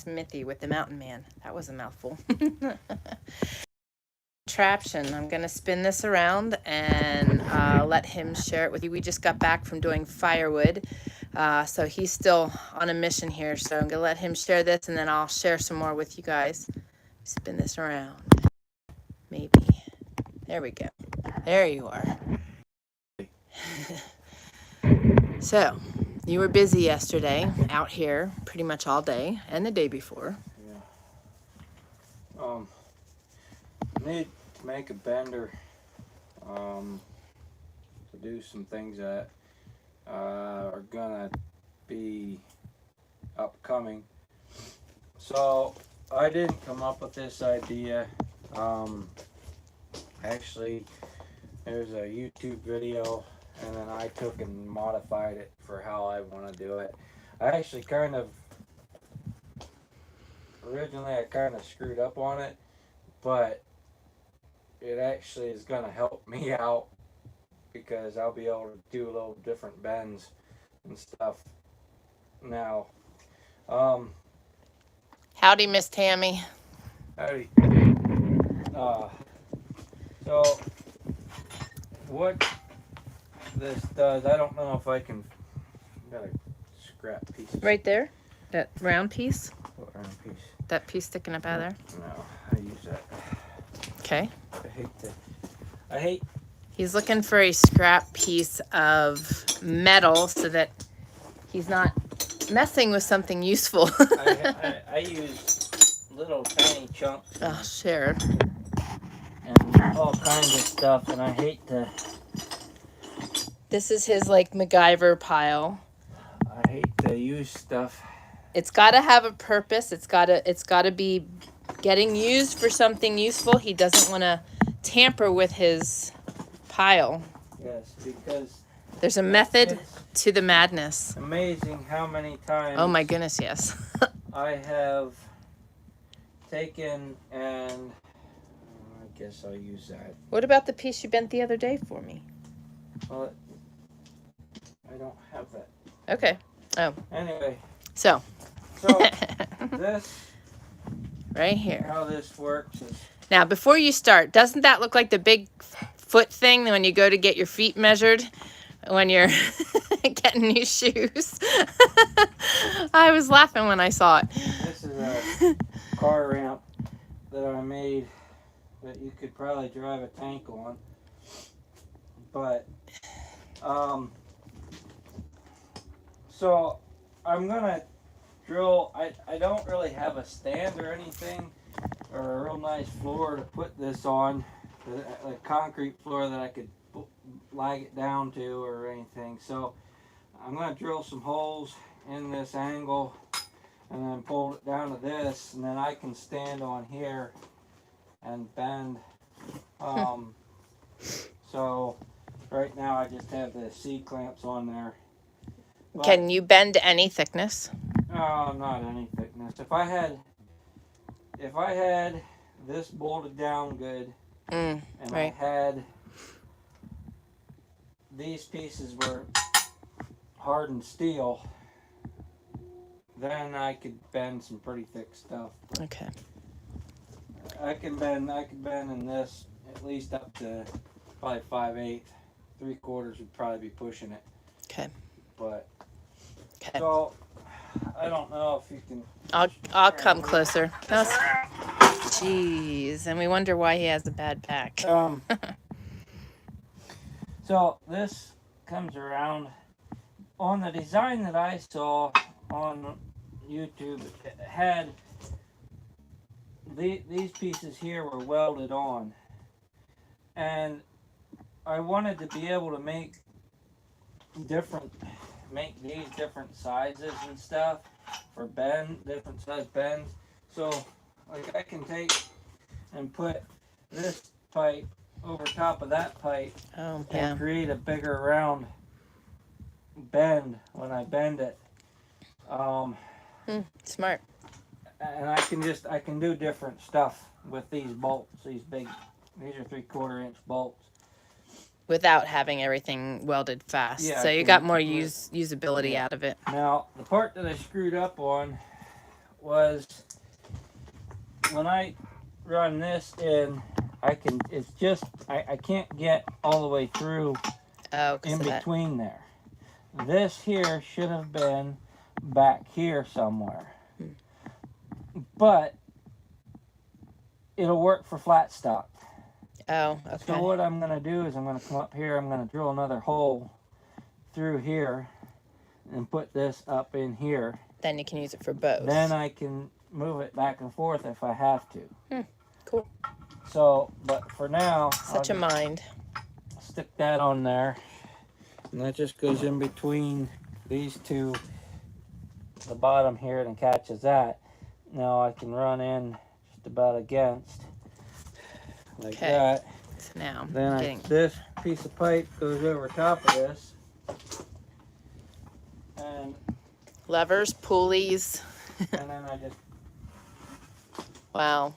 Smithy with the Mountain Man. That was a mouthful. Contraption. I'm going to spin this around and let him share it with you. We just got back from doing firewood, so he's still on a mission here. So I'm going to let him share this, and then I'll share some more with you guys. Spin this around. Maybe. There we go. There you are. So, you were busy yesterday out here pretty much all day and the day before. Yeah. I need to make a bender to do some things that are gonna be upcoming. So I didn't come up with this idea. Actually, there's a YouTube video, and then I took and modified it for how I want to do it. I actually originally I kind of screwed up on it, but it actually is going to help me out because I'll be able to do a little different bends and stuff now. Howdy, Miss Tammy. Howdy. So what this does, I don't know if I can, got a scrap piece. Right there? That round piece? What round piece? That piece sticking up out of there? No, I use that. Okay. I hate. He's looking for a scrap piece of metal so that he's not messing with something useful. I use little tiny chunks. Oh, share. And all kinds of stuff, and I hate to. This is his like MacGyver pile. I hate to use stuff. It's got to have a purpose. It's got to be getting used for something useful. He doesn't want to tamper with his pile. Yes, because there's a method to the madness. Amazing how many times. Oh my goodness, yes. I have taken and I guess I'll use that. What about the piece you bent the other day for me? Well, I don't have that. Okay. Oh. Anyway. So this right here. How this works is. Now, before you start, doesn't that look like the big foot thing when you go to get your feet measured when you're getting new shoes? I was laughing when I saw it. This is a car ramp that I made that you could probably drive a tank on. But, so I'm gonna drill. I don't really have a stand or anything, or a real nice floor to put this on, a concrete floor that I could lag it down to or anything. So I'm gonna drill some holes in this angle and then pull it down to this, and then I can stand on here and bend. So right now I just have the C-clamps on there. But, can you bend any thickness? Oh, not any thickness. If I had this bolted down good, and right. I had these pieces were hardened steel, then I could bend some pretty thick stuff. Okay. I can bend in this at least up to probably 5/8. 3/4 would probably be pushing it. Okay. But okay. So I don't know if you can. I'll come closer. Jeez, and we wonder why he has a bad back. So this comes around on the design that I saw on YouTube. It had these pieces here were welded on, and I wanted to be able to make these different sizes and stuff for different size bends. So like I can take and put this pipe over top of that pipe and create a bigger round bend when I bend it. Smart. And I can do different stuff with these bolts. These are 3/4 inch bolts. Without having everything welded fast. Yeah, so you got more usability out of it. Now, the part that I screwed up on was when I run this in, it's just, I can't get all the way through in between there. This here should have been back here somewhere. But it'll work for flat stock. Oh, okay. So what I'm going to do is I'm going to come up here, I'm going to drill another hole through here and put this up in here. Then you can use it for both. Then I can move it back and forth if I have to. Cool. So, but for now, Such a mind. Stick that on there. And that just goes in between these two, the bottom here, and catches that. Now I can run in just about against, like that. So now, Then this piece of pipe goes over top of this. And levers, pulleys. and then I just... Wow.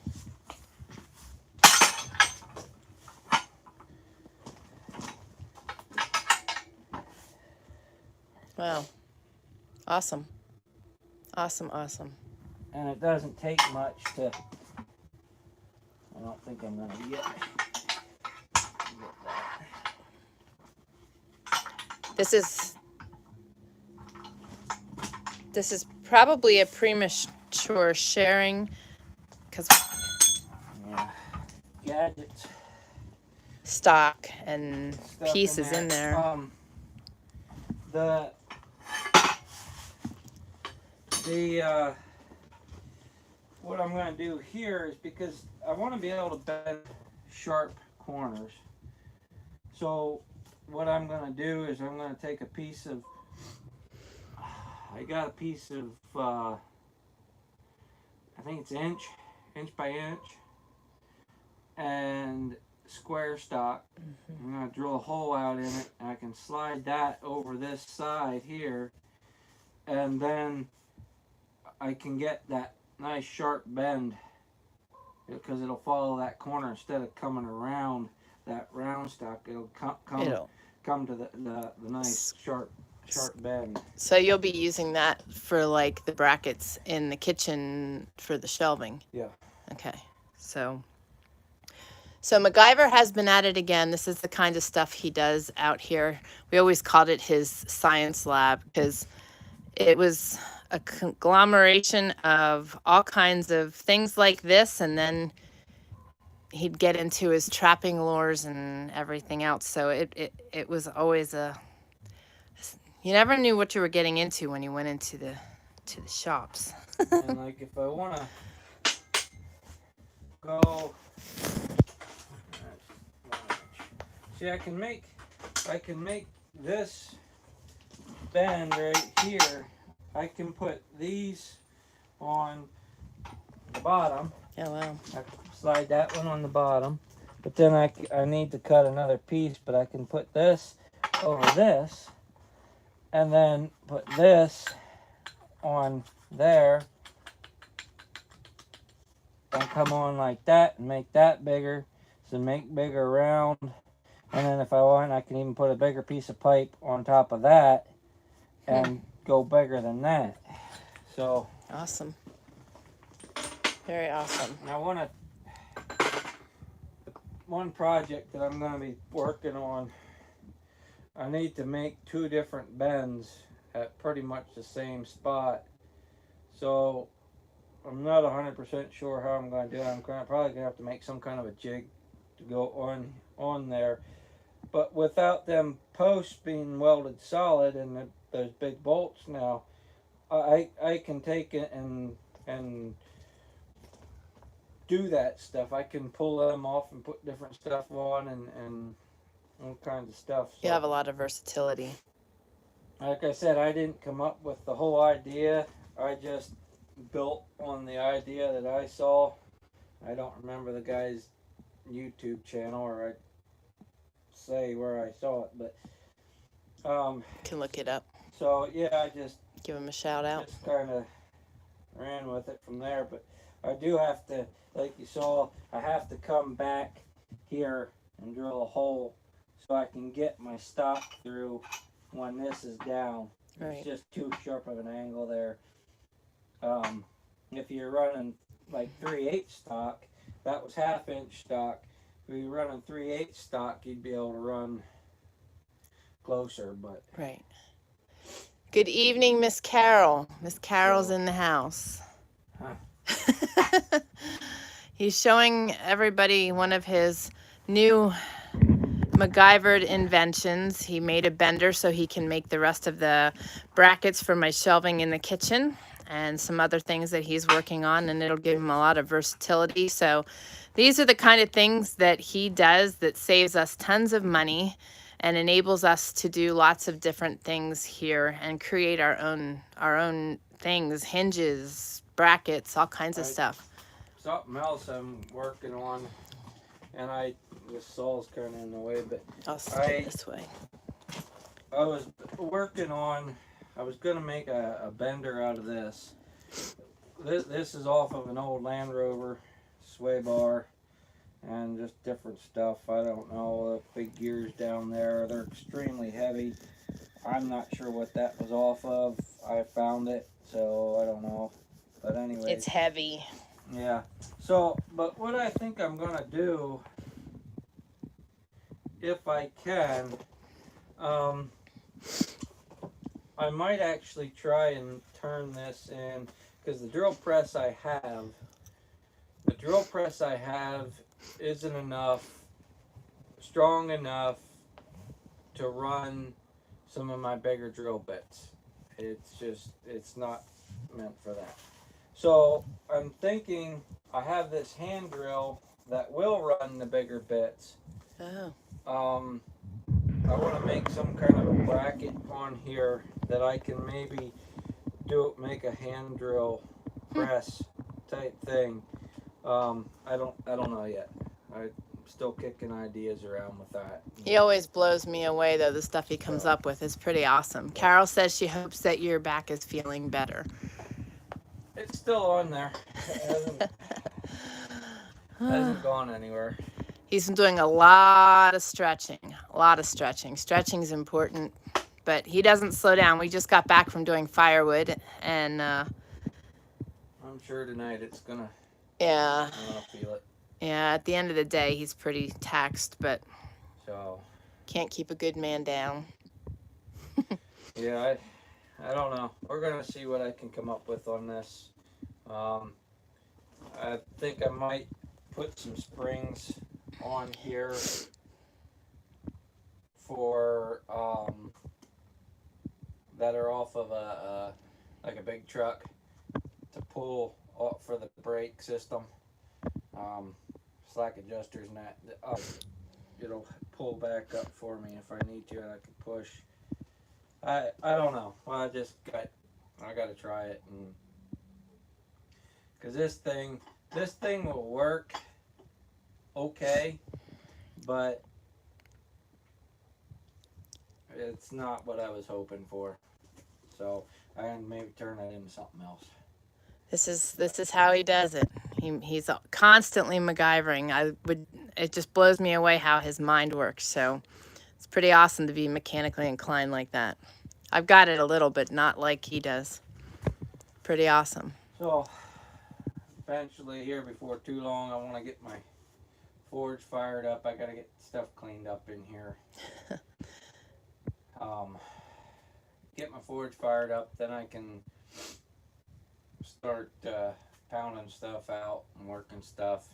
Wow. Awesome. Awesome, awesome. And it doesn't take much to... I don't think I'm going to get that. This is probably a premature sharing because gadgets, stock and stuff pieces in there. What I'm going to do here is, because I want to be able to bend sharp corners. So what I'm going to do is I'm going to take a piece of, I got a piece of, I think it's inch by inch, and square stock. I'm going to drill a hole out in it, and I can slide that over this side here, and then I can get that nice sharp bend, because it'll follow that corner instead of coming around that round stock. It'll come to the nice sharp bend. So you'll be using that for like the brackets in the kitchen for the shelving. Yeah. Okay. So MacGyver has been at it again. This is the kind of stuff he does out here. We always called it his science lab because it was a conglomeration of all kinds of things like this, and then he'd get into his trapping lures and everything else. So it was always you never knew what you were getting into when you went into the shops. And like if I want to go, see, I can make this bend right here. I can put these on the bottom. Yeah, wow. I slide that one on the bottom, but then I need to cut another piece, but I can put this over this, and then put this on there, and come on like that, and make that bigger, so make bigger round, and then if I want, I can even put a bigger piece of pipe on top of that, and go bigger than that. So awesome. Very awesome. Now one project that I'm going to be working on, I need to make 2 different bends at pretty much the same spot. So I'm not 100% sure how I'm going to do it. I'm probably going to have to make some kind of a jig to go on there. But without them posts being welded solid and those big bolts now, I can take it and do that stuff. I can pull them off and put different stuff on and all kinds of stuff. So, you have a lot of versatility. like I said, I didn't come up with the whole idea. I just built on the idea that I saw. I don't remember the guy's YouTube channel, or I'd say where I saw it, but Can look it up. so yeah, I just Give him a shout out. just kind of ran with it from there. But I do have to, like you saw, I have to come back here and drill a hole so I can get my stock through when this is down. Right. It's just too sharp of an angle there. if you're running like 3/8 stock, that was 1/2 inch stock. If you're running 3/8 stock, you'd be able to run closer, but. Right. Good evening, Miss Carol. Miss Carol's So, in the house. huh. He's showing everybody one of his new MacGyvered inventions. He made a bender so he can make the rest of the brackets for my shelving in the kitchen and some other things that he's working on, and it'll give him a lot of versatility. So these are the kind of things that he does that saves us tons of money and enables us to do lots of different things here and create our own things, hinges, brackets, all kinds of stuff. Something else I'm working on, and this saw's kind of in the way, but I'll stick this way. I was working on, I was going to make a bender out of this. This is off of an old Land Rover sway bar and just different stuff. I don't know, the big gears down there, they're extremely heavy. I'm not sure what that was off of. I found it, so I don't know. But anyway. It's heavy. Yeah. So, but what I think I'm going to do, if I can, I might actually try and turn this in, because the drill press I have isn't strong enough to run some of my bigger drill bits. It's not meant for that. So I'm thinking I have this hand drill that will run the bigger bits. Oh. I want to make some kind of a bracket on here that I can maybe make a hand drill press type thing. I don't know yet. I'm still kicking ideas around with that. He always blows me away, though. The stuff he comes up with is pretty awesome. Carol says she hopes that your back is feeling better. It's still on there. It hasn't gone anywhere. He's doing a lot of stretching. Stretching is important, but he doesn't slow down. We just got back from doing firewood, and I'm sure tonight it's gonna. Yeah. I'm gonna feel it. Yeah. At the end of the day, he's pretty taxed, but so can't keep a good man down. Yeah, I don't know. We're gonna see what I can come up with on this. I think I might put some springs on here for that are off of like a big truck to pull up for the brake system. Slack adjusters and that. It'll pull back up for me if I need to, and I can push. I don't know. Well, I got to try it, and because this thing will work okay, but it's not what I was hoping for. So I can maybe turn it into something else. This is how he does it. He's constantly MacGyvering. It just blows me away how his mind works. So it's pretty awesome to be mechanically inclined like that. I've got it a little, but not like he does. Pretty awesome. So eventually here before too long, I want to get my forge fired up. I got to get stuff cleaned up in here. Get my forge fired up, then I can start pounding stuff out and working stuff.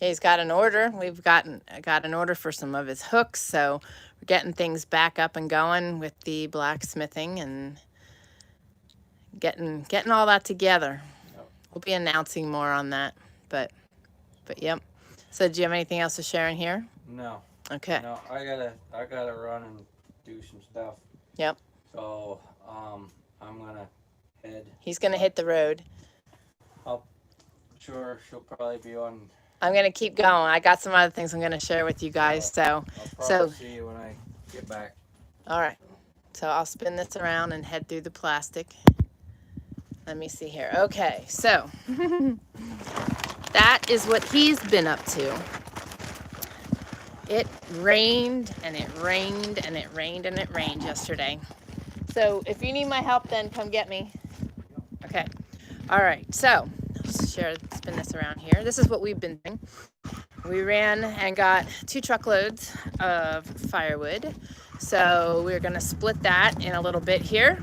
He's got an order. We've got an order for some of his hooks, so we're getting things back up and going with the blacksmithing and getting all that together. Yep. We'll be announcing more on that, but yep. So do you have anything else to share in here? No. Okay. No, I gotta run and do some stuff. Yep. So I'm gonna head. He's gonna hit the road. Sure, she'll probably be on. I'm gonna keep going. I got some other things I'm gonna share with you guys. I'll probably see you when I get back. All right. So I'll spin this around and head through the plastic. Let me see here. Okay, so that is what he's been up to. It rained and it rained and it rained and it rained yesterday. So if you need my help, then come get me. Okay. All right, so let's spin this around here. This is what we've been doing. We ran and got 2 truckloads of firewood. So we're gonna split that in a little bit here.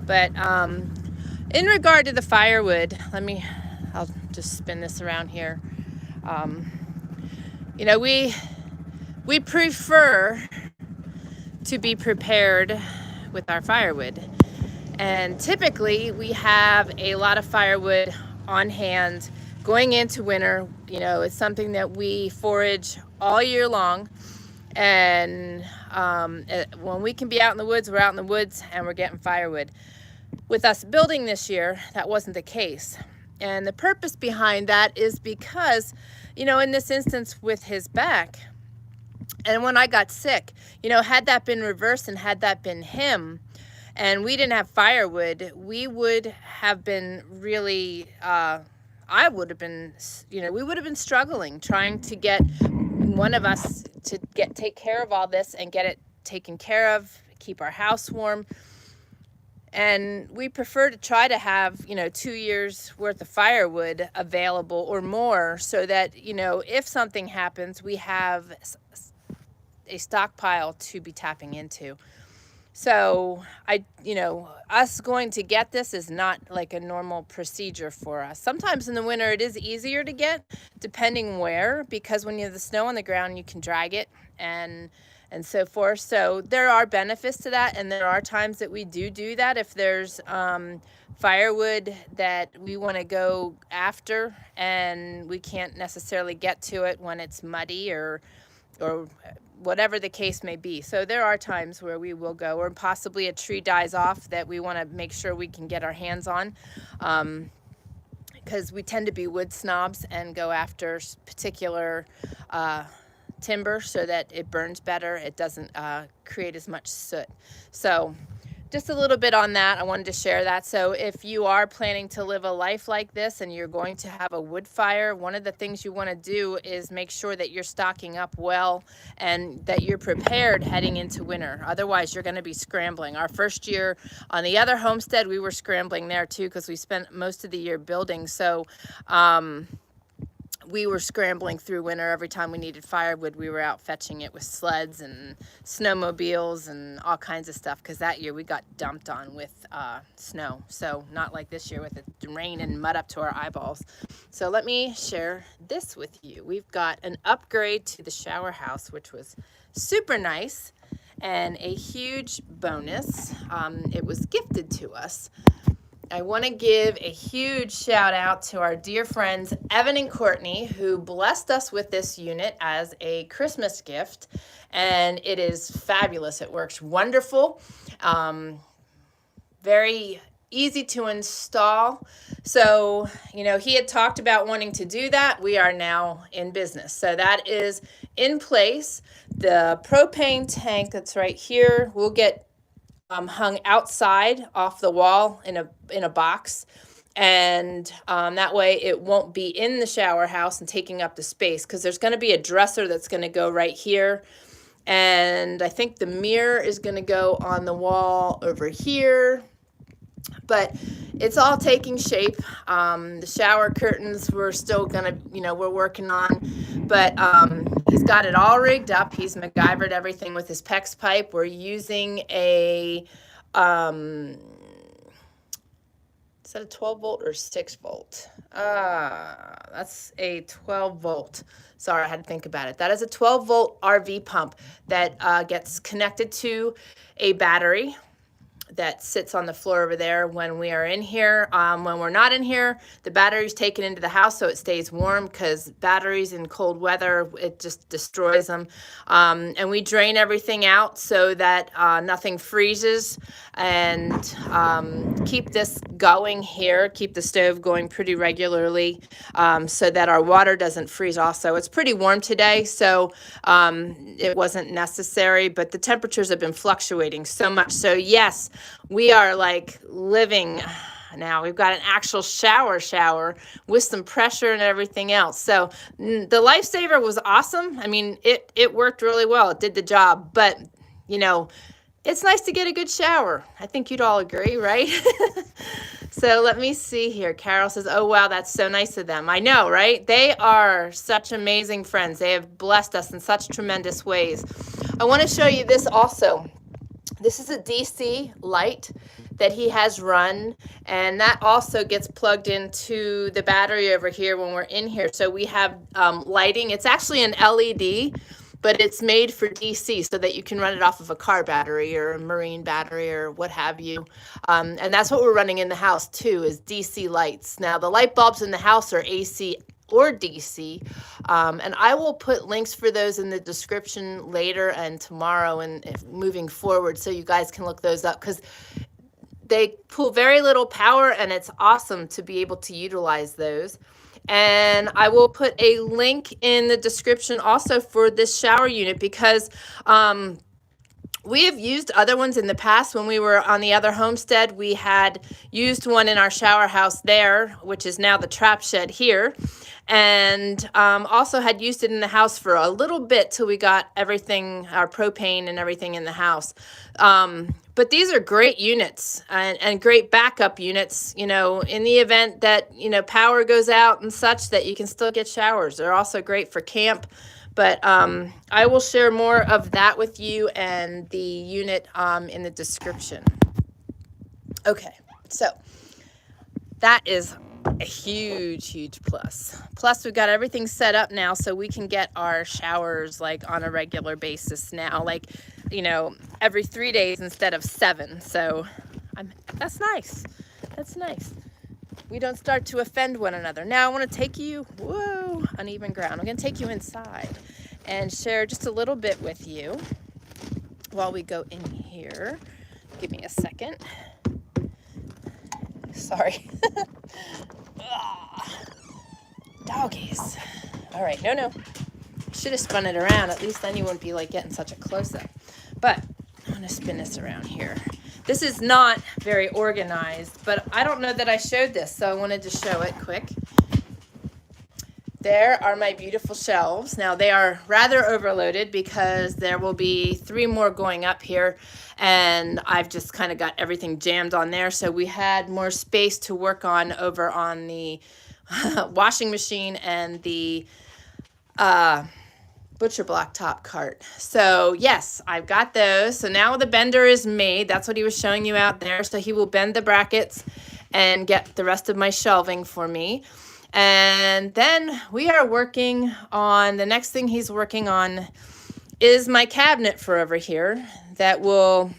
But in regard to the firewood, I'll just spin this around here. You know, we prefer to be prepared with our firewood. And typically we have a lot of firewood on hand going into winter. You know, it's something that we forage all year long. And when we can be out in the woods, we're out in the woods and we're getting firewood. With us building this year, that wasn't the case. And the purpose behind that is because, you know, in this instance with his back, and when I got sick, you know, had that been reversed and had that been him, and we didn't have firewood, we would have been really, I would have been, you know, we would have been struggling trying to get one of us to take care of all this and get it taken care of, keep our house warm. And we prefer to try to have, you know, 2 years worth of firewood available or more, so that, you know, if something happens, we have a stockpile to be tapping into. So you know, us going to get this is not like a normal procedure for us. Sometimes in the winter it is easier to get, depending where, because when you have the snow on the ground, you can drag it and so forth. So there are benefits to that, and there are times that we do that if there's firewood that we want to go after and we can't necessarily get to it when it's muddy or whatever the case may be. So there are times where we will go, or possibly a tree dies off that we want to make sure we can get our hands on, because we tend to be wood snobs and go after particular timber so that it burns better. It doesn't create as much soot. So just a little bit on that. I wanted to share that. So if you are planning to live a life like this and you're going to have a wood fire, one of the things you want to do is make sure that you're stocking up well and that you're prepared heading into winter. Otherwise, you're going to be scrambling. Our first year on the other homestead, we were scrambling there too, because we spent most of the year building. So we were scrambling through winter. Every time we needed firewood, we were out fetching it with sleds and snowmobiles and all kinds of stuff, because that year we got dumped on with snow. So not like this year with the rain and mud up to our eyeballs. So let me share this with you. We've got an upgrade to the shower house, which was super nice and a huge bonus. It was gifted to us. I want to give a huge shout out to our dear friends Evan and Cortney, who blessed us with this unit as a Christmas gift, and it is fabulous. It works wonderful, very easy to install. So, you know, he had talked about wanting to do that. We are now in business. So that is in place. The propane tank that's right here will get hung outside off the wall in a box, and that way it won't be in the shower house and taking up the space, because there's going to be a dresser that's going to go right here, and I think the mirror is going to go on the wall over here. But it's all taking shape. The shower curtains we're still gonna, you know, we're working on, but he's got it all rigged up. He's MacGyvered everything with his PEX pipe. We're using a, is that a 12 volt or 6 volt? That's a 12 volt. Sorry, I had to think about it. That is a 12 volt RV pump that gets connected to a battery that sits on the floor over there when we are in here. When we're not in here, the battery's taken into the house so it stays warm, because batteries in cold weather, it just destroys them. And we drain everything out so that nothing freezes, and keep this going here, keep the stove going pretty regularly, so that our water doesn't freeze also. It's pretty warm today, so it wasn't necessary, but the temperatures have been fluctuating so much. So yes, we are like living now. We've got an actual shower with some pressure and everything else. So the Lifesaver was awesome. I mean, it worked really well. It did the job, but you know, it's nice to get a good shower. I think you'd all agree, right? So let me see here. Carol says, oh, wow, that's so nice of them. I know, right? They are such amazing friends. They have blessed us in such tremendous ways. I want to show you this also. This is a DC light that he has run, and that also gets plugged into the battery over here when we're in here. So we have lighting. It's actually an LED, but it's made for DC so that you can run it off of a car battery or a marine battery or what have you. And that's what we're running in the house too, is DC lights. Now the light bulbs in the house are AC or DC. And I will put links for those in the description later and tomorrow and moving forward so you guys can look those up, because they pull very little power and it's awesome to be able to utilize those. And I will put a link in the description also for this shower unit, because we have used other ones in the past. When we were on the other homestead, we had used one in our shower house there, which is now the trap shed here. And also had used it in the house for a little bit till we got everything, our propane and everything in the house. But these are great units and great backup units, you know, in the event that, you know, power goes out and such, that you can still get showers. They're also great for camp. But I will share more of that with you and the unit in the description. Okay, so that is a huge plus. Plus, we've got everything set up now so we can get our showers like on a regular basis now, like, you know, every 3 days instead of 7. So that's nice. That's nice. We don't start to offend one another. Now I want to take you, whoa, uneven ground. I'm going to take you inside and share just a little bit with you while we go in here. Give me a second. Sorry. Doggies. All right, no. Should have spun it around. At least then you wouldn't be like getting such a close-up. But I'm going to spin this around here. This is not very organized, but I don't know that I showed this, so I wanted to show it quick. There are my beautiful shelves. Now they are rather overloaded because there will be 3 more going up here, and I've just kind of got everything jammed on there. So we had more space to work on over on the washing machine and the butcher block top cart. So yes, I've got those. So now the bender is made. That's what he was showing you out there. So he will bend the brackets and get the rest of my shelving for me. And then we are working on, the next thing he's working on is my cabinet for over here that will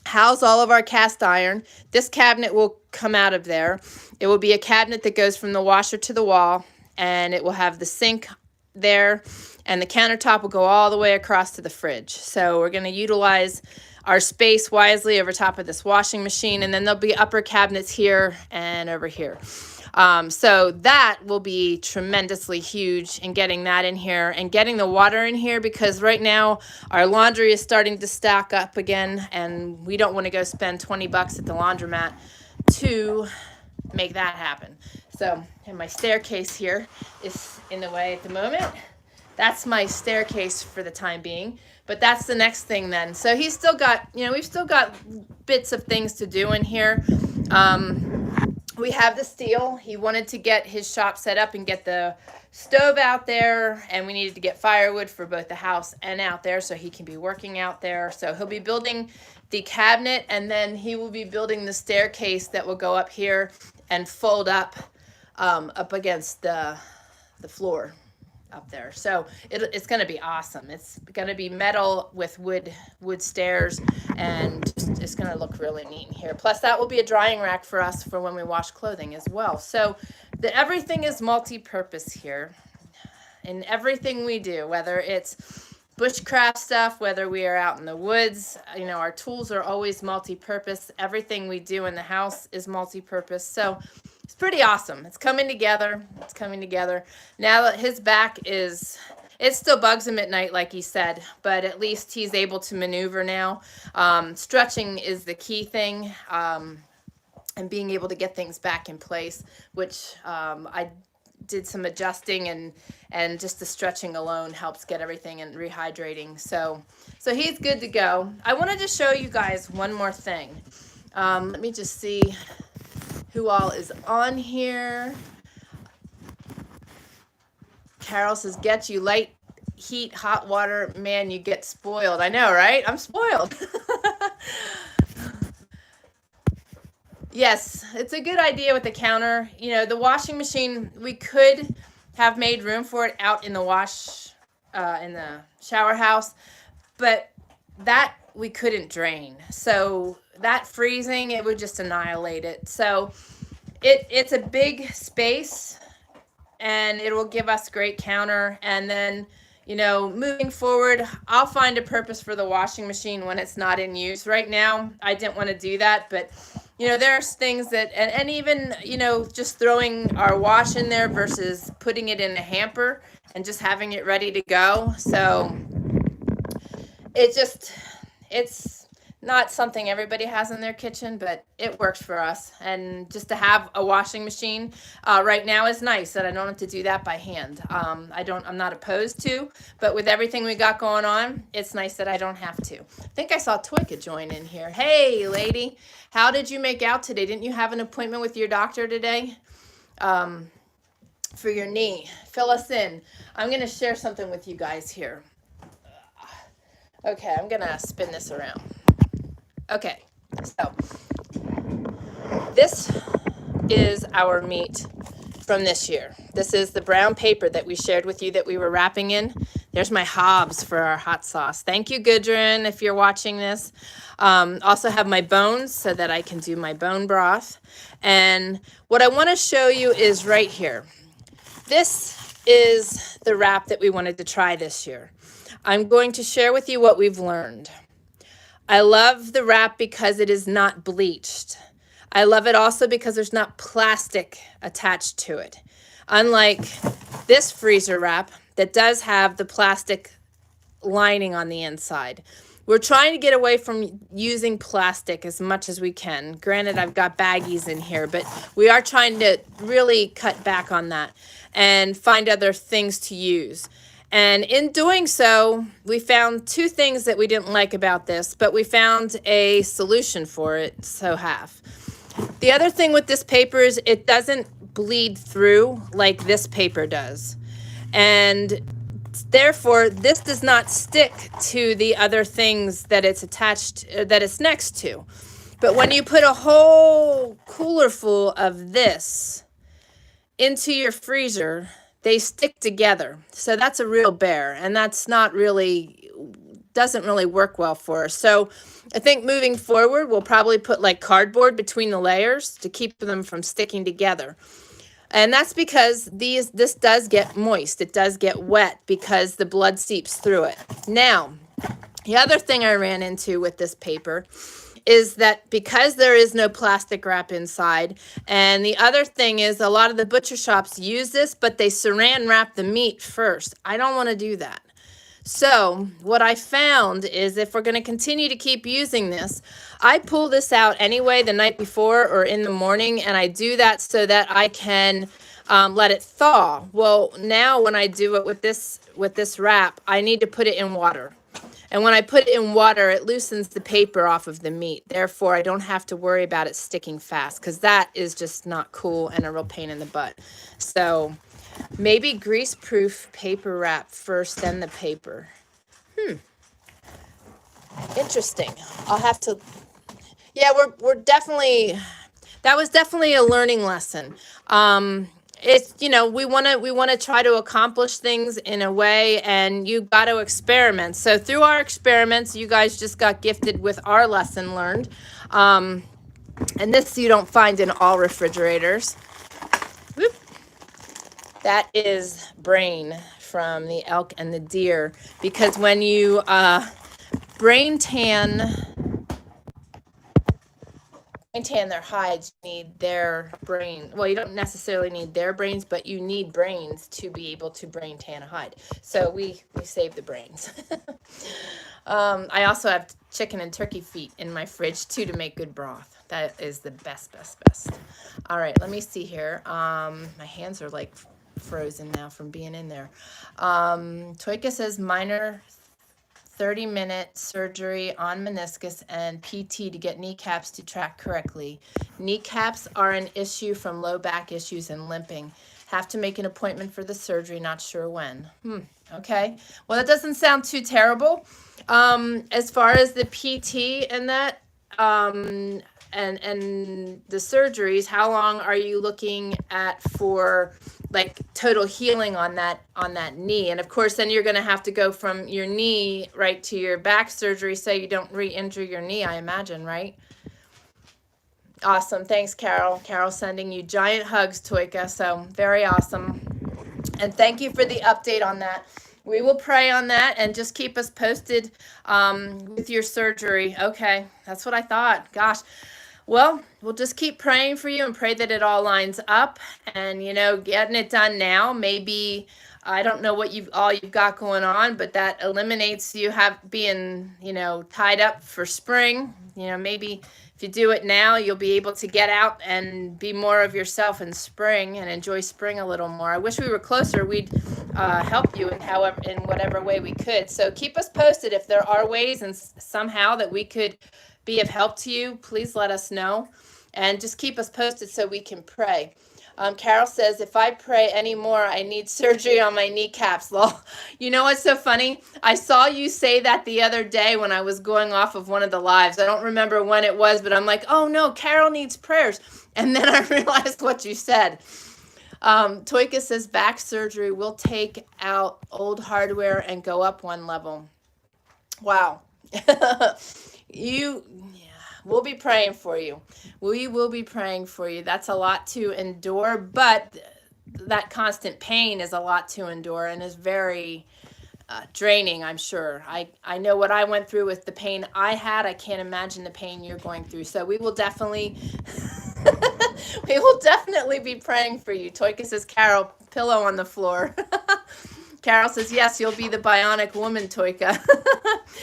house all of our cast iron. This cabinet will come out of there. It will be a cabinet that goes from the washer to the wall, and it will have the sink there, and the countertop will go all the way across to the fridge. So we're going to utilize our space wisely over top of this washing machine, and then there'll be upper cabinets here and over here. So that will be tremendously huge in getting that in here and getting the water in here, because right now our laundry is starting to stack up again, and we don't want to go spend 20 bucks at the laundromat to make that happen. So, and my staircase here is in the way at the moment. That's my staircase for the time being, but that's the next thing then. So he's still got, you know, we've still got bits of things to do in here. We have the steel. He wanted to get his shop set up and get the stove out there, and we needed to get firewood for both the house and out there so he can be working out there. So he'll be building the cabinet, and then he will be building the staircase that will go up here and fold up against the floor up there. So it's going to be awesome. It's going to be metal with wood stairs, and it's going to look really neat in here. Plus that will be a drying rack for us for when we wash clothing as well. So everything is multi-purpose here in everything we do, whether it's bushcraft stuff, whether we are out in the woods, you know, our tools are always multi-purpose. Everything we do in the house is multi-purpose. So it's pretty awesome. It's coming together. It's coming together. Now that his back is, it still bugs him at night, like he said, but at least he's able to maneuver now. Stretching is the key thing, and being able to get things back in place, which I did some adjusting, and just the stretching alone helps get everything and rehydrating. So he's good to go. I wanted to show you guys one more thing. Let me just see who all is on here. Carol says, get you light heat, hot water. Man, you get spoiled. I know, right? I'm spoiled. Yes, it's a good idea with the counter. You know, the washing machine, we could have made room for it out in the in the shower house, but that we couldn't drain. So that freezing, it would just annihilate it. So it's a big space, and it will give us great counter. And then, you know, moving forward, I'll find a purpose for the washing machine when it's not in use. Right now, I didn't want to do that, but you know, there's things that, and even, you know, just throwing our wash in there versus putting it in a hamper and just having it ready to go. So it's not something everybody has in their kitchen, but it works for us. And just to have a washing machine right now is nice, that I don't have to do that by hand. I'm not opposed to, but with everything we got going on, it's nice that I don't have to. I think I saw Toyka join in here. Hey, lady, how did you make out today? Didn't you have an appointment with your doctor today for your knee? Fill us in. I'm going to share something with you guys here. Okay, I'm going to spin this around. Okay, so this is our meat from this year. This is the brown paper that we shared with you that we were wrapping in. There's my Hobbs for our hot sauce. Thank you, Gudrun, if you're watching this. Also have my bones so that I can do my bone broth. And what I want to show you is right here. This is the wrap that we wanted to try this year. I'm going to share with you what we've learned. I love the wrap because it is not bleached. I love it also because there's not plastic attached to it. Unlike this freezer wrap that does have the plastic lining on the inside. We're trying to get away from using plastic as much as we can. Granted, I've got baggies in here, but we are trying to really cut back on that and find other things to use. And in doing so, we found two things that we didn't like about this, but we found a solution for it, so half. The other thing with this paper is it doesn't bleed through like this paper does. And therefore, this does not stick to the other things that it's attached, that it's next to. But when you put a whole cooler full of this into your freezer, they stick together. So that's a real bear, and that's not really, doesn't really work well for us. So I think moving forward, we'll probably put like cardboard between the layers to keep them from sticking together. And that's because this does get moist. It does get wet because the blood seeps through it. Now, the other thing I ran into with this paper is that because there is no plastic wrap inside, and the other thing is a lot of the butcher shops use this, but they saran wrap the meat first. I don't want to do that. So what I found is if we're going to continue to keep using this, I pull this out anyway the night before or in the morning, and I do that so that I can let it thaw. Well, now when I do it with this wrap, I need to put it in water. And when I put it in water, it loosens the paper off of the meat. Therefore, I don't have to worry about it sticking fast, because that is just not cool and a real pain in the butt. So maybe grease-proof paper wrap first, then the paper. Interesting. I'll have to, yeah, we're definitely, that was definitely a learning lesson. It's, you know, we want to try to accomplish things in a way, and you got to experiment. So through our experiments, you guys just got gifted with our lesson learned. And this you don't find in all refrigerators. Whoop. That is brain from the elk and the deer, because when you brain tan their hides, you need their brain. Well, you don't necessarily need their brains, but you need brains to be able to brain tan a hide. So we save the brains. I also have chicken and turkey feet in my fridge too to make good broth. That is the best. All right, let me see here. My hands are like frozen now from being in there. Toyka says minor 30-minute surgery on meniscus and PT to get kneecaps to track correctly. Kneecaps are an issue from low back issues and limping. Have to make an appointment for the surgery, not sure when. Okay. Well, that doesn't sound too terrible. As far as the PT and that, and the surgeries, how long are you looking at for like total healing on that knee? And of course, then you're going to have to go from your knee right to your back surgery so you don't re-injure your knee, I imagine, right? Awesome. Thanks, Carol. Carol sending you giant hugs, Toyka. So very awesome. And thank you for the update on that. We will pray on that and just keep us posted with your surgery. Okay, that's what I thought. Gosh. Well, we'll just keep praying for you and pray that it all lines up and, you know, getting it done now. Maybe, I don't know what you've got going on, but that eliminates you being, you know, tied up for spring. You know, maybe if you do it now, you'll be able to get out and be more of yourself in spring and enjoy spring a little more. I wish we were closer. We'd help you in whatever way we could. So keep us posted if there are ways and somehow that we could be of help to you. Please let us know and just keep us posted so we can pray. Carol says, if I pray anymore, I need surgery on my kneecaps. Well, you know what's so funny? I saw you say that the other day when I was going off of one of the lives. I don't remember when it was, but I'm like, oh no, Carol needs prayers. And then I realized what you said. Toyka says, back surgery will take out old hardware and go up one level. Wow. We'll be praying for you. We will be praying for you. That's a lot to endure, but that constant pain is a lot to endure and is very draining, I'm sure. I know what I went through with the pain I had. I can't imagine the pain you're going through. So we will definitely be praying for you. Toyka says, Carol, pillow on the floor. Carol says, yes, you'll be the bionic woman, Toyka.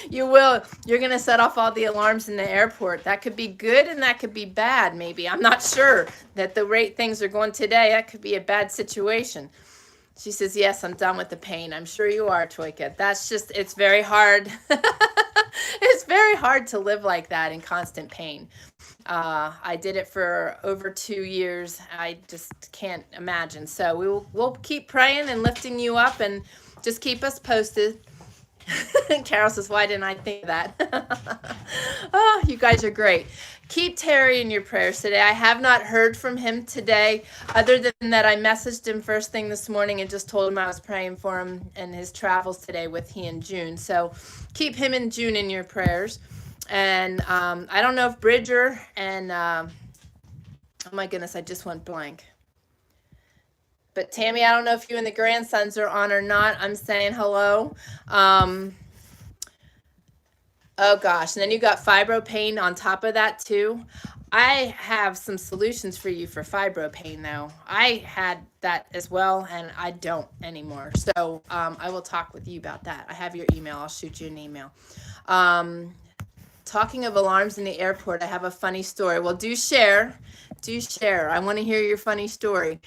You will. You're going to set off all the alarms in the airport. That could be good and that could be bad, maybe. I'm not sure that the rate things are going today. That could be a bad situation. She says, yes, I'm done with the pain. I'm sure you are, Toyka. That's just, it's very hard. It's very hard to live like that in constant pain. I did it for over 2 years. I just can't imagine. So we'll keep praying and lifting you up and just keep us posted. Carol says, why didn't I think of that? Oh, you guys are great. Keep Terry in your prayers today. I have not heard from him today, other than that I messaged him first thing this morning and just told him I was praying for him and his travels today with he and June. So keep him and June in your prayers. And I don't know if Bridger and, oh my goodness, I just went blank. But Tammy, I don't know if you and the grandsons are on or not. I'm saying hello. Oh gosh, and then you got fibro pain on top of that too. I have some solutions for you for fibro pain though. I had that as well and I don't anymore. So I will talk with you about that. I have your email. I'll shoot you an email. Talking of alarms in the airport, I have a funny story. Well, do share. Do share. I want to hear your funny story.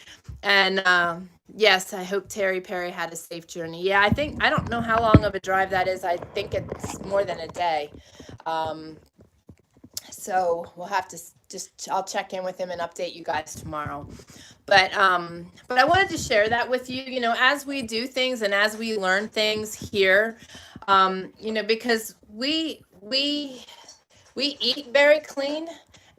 And yes, I hope Terry Perry had a safe journey. Yeah, I don't know how long of a drive that is. I think it's more than a day. So we'll have to I'll check in with him and update you guys tomorrow. But I wanted to share that with you, you know, as we do things and as we learn things here, you know, because we eat very clean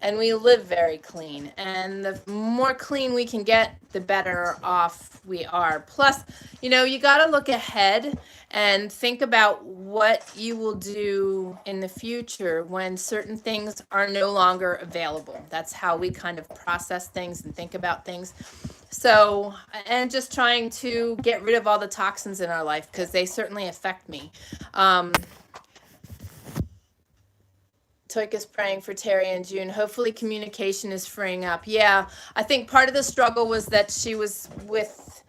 and we live very clean, and the more clean we can get, the better off we are. Plus, you know, you got to look ahead and think about what you will do in the future when certain things are no longer available. That's how we kind of process things and think about things. So, and just trying to get rid of all the toxins in our life, because they certainly affect me. Toyka's praying for Terry and June. Hopefully communication is freeing up. Yeah, I think part of the struggle was that she was with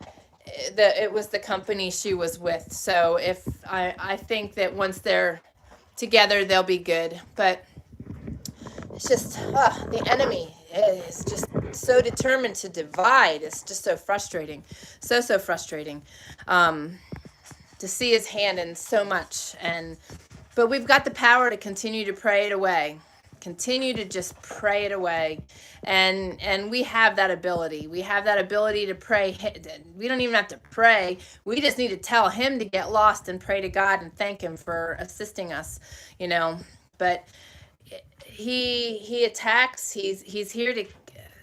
it was the company she was with. So if I think that once they're together, they'll be good. But it's just the enemy is just so determined to divide. It's just so frustrating. So frustrating. To see his hand in so much. But we've got the power to continue to pray it away. Continue to just pray it away. And we have that ability. We have that ability to pray. We don't even have to pray. We just need to tell him to get lost and pray to God and thank him for assisting us, you know. But he attacks. He's here to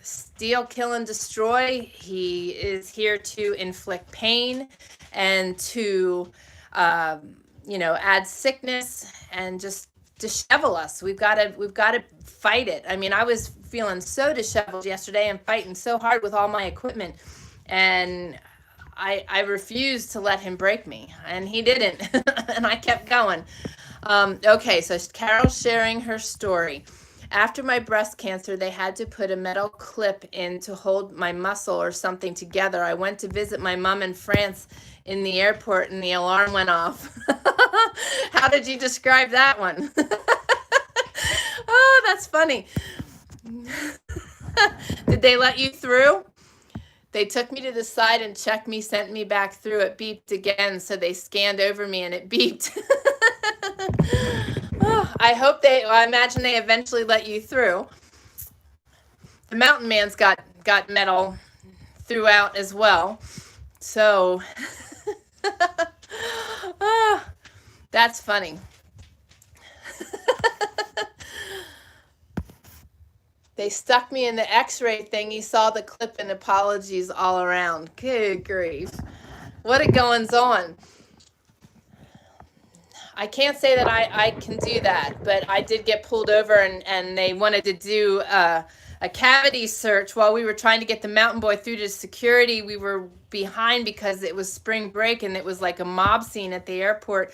steal, kill, and destroy. He is here to inflict pain and to add sickness and just dishevel us. We've got to fight it. I mean, I was feeling so disheveled yesterday and fighting so hard with all my equipment, and I refused to let him break me, and he didn't. And I kept going. Okay, so Carol's sharing her story. After my breast cancer, they had to put a metal clip in to hold my muscle or something together. I went to visit my mom in France in the airport, and the alarm went off. How did you describe that one? Oh, that's funny. Did they let you through? They took me to the side and checked me, sent me back through. It beeped again, so they scanned over me and it beeped. Oh, I imagine they eventually let you through. The mountain man's got metal throughout as well. So, that's funny. They stuck me in the x-ray thing. You saw the clip and apologies all around. Good grief. What a goings on. I can't say that I can do that, but I did get pulled over and they wanted to do a cavity search while we were trying to get the mountain boy through to security. We were behind because it was spring break and it was like a mob scene at the airport.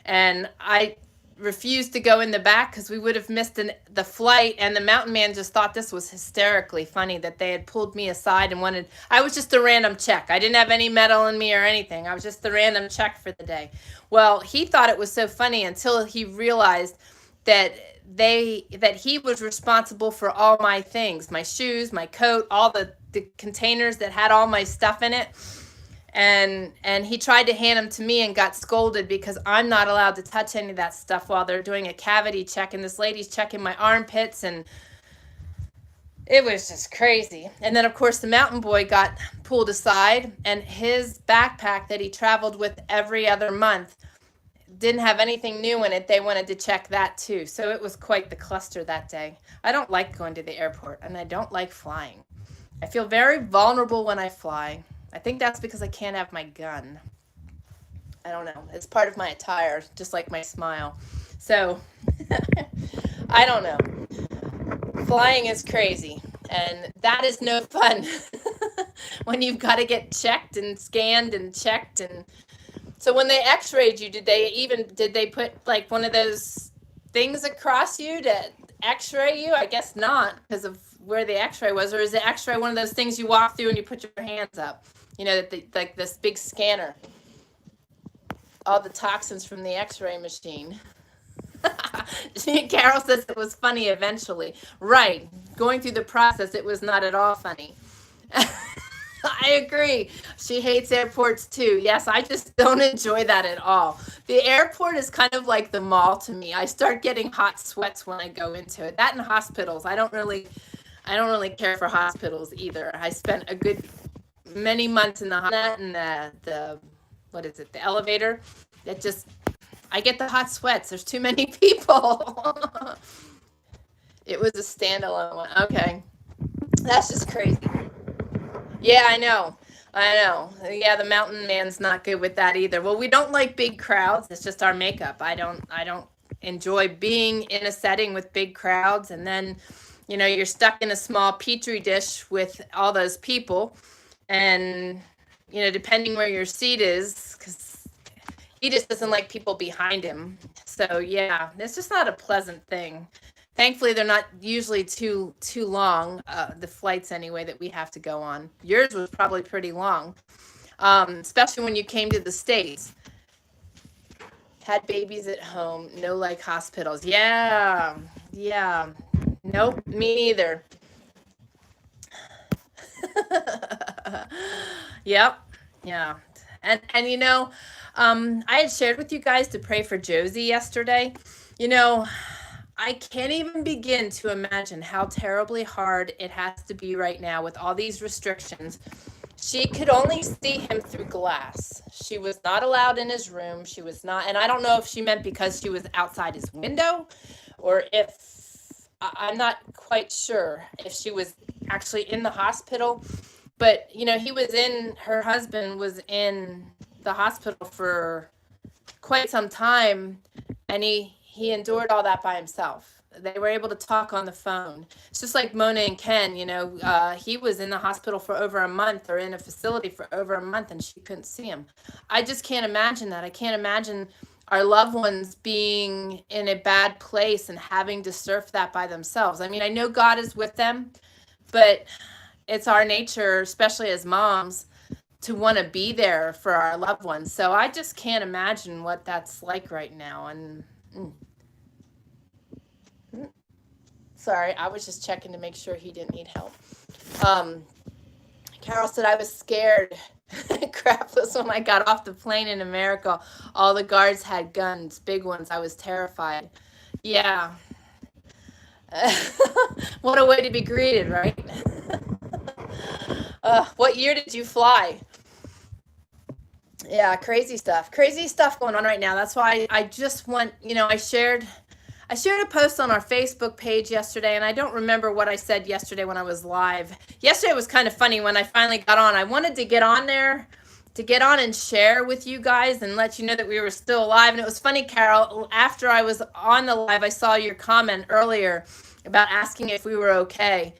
And I refused to go in the back because we would have missed the flight, and the mountain man just thought this was hysterically funny that they had pulled me aside and wanted, I was just a random check. I didn't have any metal in me or anything. I was just the random check for the day. Well, he thought it was so funny until he realized that he was responsible for all my things, my shoes, my coat, all the containers that had all my stuff in it. And he tried to hand them to me and got scolded because I'm not allowed to touch any of that stuff while they're doing a cavity check. And this lady's checking my armpits, and it was just crazy. And then, of course, the mountain boy got pulled aside, and his backpack that he traveled with every other month didn't have anything new in it. They wanted to check that too. So it was quite the cluster that day. I don't like going to the airport, and I don't like flying. I feel very vulnerable when I fly. I think that's because I can't have my gun. I don't know. It's part of my attire, just like my smile. So, I don't know. Flying is crazy, and that is no fun when you've got to get checked and scanned and checked. And so when they x-rayed you, did they put like one of those things across you to x-ray you? I guess not, because of where the x-ray was. Or is the x-ray one of those things you walk through and you put your hands up? You know, like this big scanner. All the toxins from the x-ray machine. Carol says it was funny eventually. Right. Going through the process, it was not at all funny. I agree. She hates airports too. Yes, I just don't enjoy that at all. The airport is kind of like the mall to me. I start getting hot sweats when I go into it. That and hospitals. I don't really care for hospitals either. I spent a good many months in the the elevator. It just, I get the hot sweats. There's too many people. It was a standalone one. Okay. That's just crazy. Yeah, I know. Yeah, the mountain man's not good with that either. Well, we don't like big crowds. It's just our makeup. I don't enjoy being in a setting with big crowds, and then, you know, you're stuck in a small petri dish with all those people. And, you know, depending where your seat is, because he just doesn't like people behind him. So, yeah, it's just not a pleasant thing. Thankfully, they're not usually too long, the flights anyway, that we have to go on. Yours was probably pretty long, especially when you came to the States. Had babies at home, no like hospitals. Yeah. Nope, me neither. Yep. Yeah. And I had shared with you guys to pray for Josie yesterday. You know, I can't even begin to imagine how terribly hard it has to be right now with all these restrictions. She could only see him through glass. She was not allowed in his room. She was not, and I don't know if she meant because she was outside his window or if I'm not quite sure if she was actually in the hospital. But, her husband was in the hospital for quite some time, and he endured all that by himself. They were able to talk on the phone. It's just like Mona and Ken. He was in the hospital for over a month, or in a facility for over a month, and she couldn't see him. I just can't imagine that. I can't imagine our loved ones being in a bad place and having to surf that by themselves. I mean, I know God is with them, but it's our nature, especially as moms, to want to be there for our loved ones. So I just can't imagine what that's like right now. And sorry, I was just checking to make sure he didn't need help. Carol said I was scared crapless when I got off the plane in America. All the guards had guns, big ones. I was terrified. Yeah. What a way to be greeted, right? What year did you fly? Yeah, crazy stuff going on right now. That's why I just want, I shared a post on our Facebook page yesterday, and I don't remember what I said yesterday when I was live. Yesterday was kind of funny when I finally got on. I wanted to get on there, to get on and share with you guys and let you know that we were still alive. And it was funny, Carol, after I was on the live, I saw your comment earlier about asking if we were okay.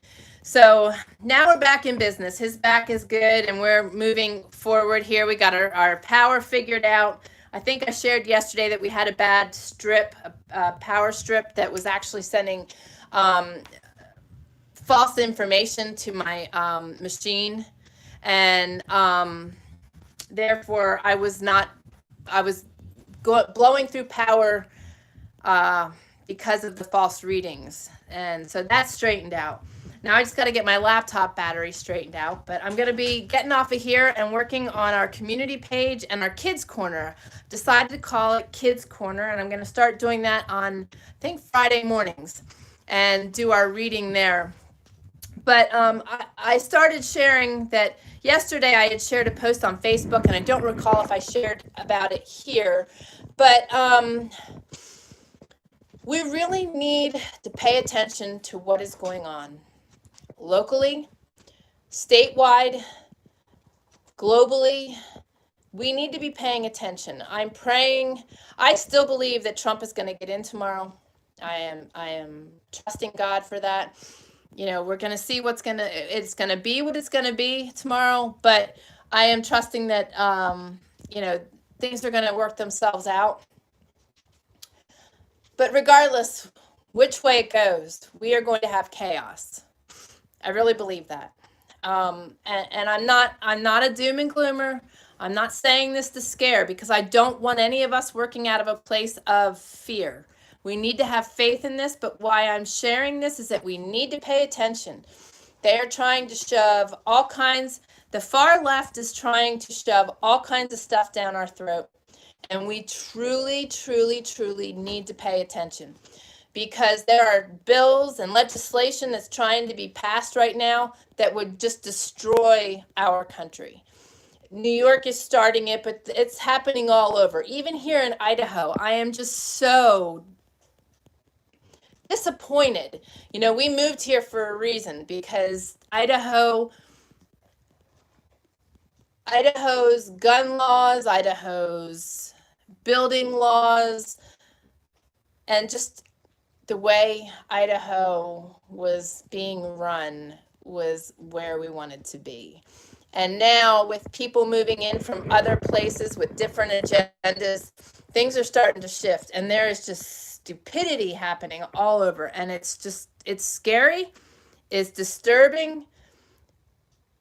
So now we're back in business. His back is good, and we're moving forward here. We got our power figured out. I think I shared yesterday that we had a bad strip, a power strip that was actually sending false information to my machine. And therefore, I was blowing through power because of the false readings. And so that's straightened out. Now I just got to get my laptop battery straightened out, but I'm going to be getting off of here and working on our community page and our Kids Corner. Decided to call it Kids Corner, and I'm going to start doing that on, I think, Friday mornings and do our reading there. But I started sharing that yesterday. I had shared a post on Facebook, and I don't recall if I shared about it here, but we really need to pay attention to what is going on. Locally, statewide, globally, we need to be paying attention. I'm praying. I still believe that Trump is going to get in tomorrow. I am trusting God for that. We're going to see it's going to be what it's going to be tomorrow, but I am trusting that, things are going to work themselves out. But regardless which way it goes, we are going to have chaos. I really believe that. And I'm not a doom and gloomer. I'm not saying this to scare, because I don't want any of us working out of a place of fear. We need to have faith in this, but why I'm sharing this is that we need to pay attention. They are trying to shove all kinds, the far left is trying to shove all kinds of stuff down our throat. And we truly, truly, truly need to pay attention, because there are bills and legislation that's trying to be passed right now that would just destroy our country. New York is starting it, but it's happening all over. Even here in Idaho, I am just so disappointed. We moved here for a reason, because Idaho's gun laws, Idaho's building laws, and just the way Idaho was being run was where we wanted to be. And now with people moving in from other places with different agendas, things are starting to shift, and there is just stupidity happening all over. And it's scary, it's disturbing,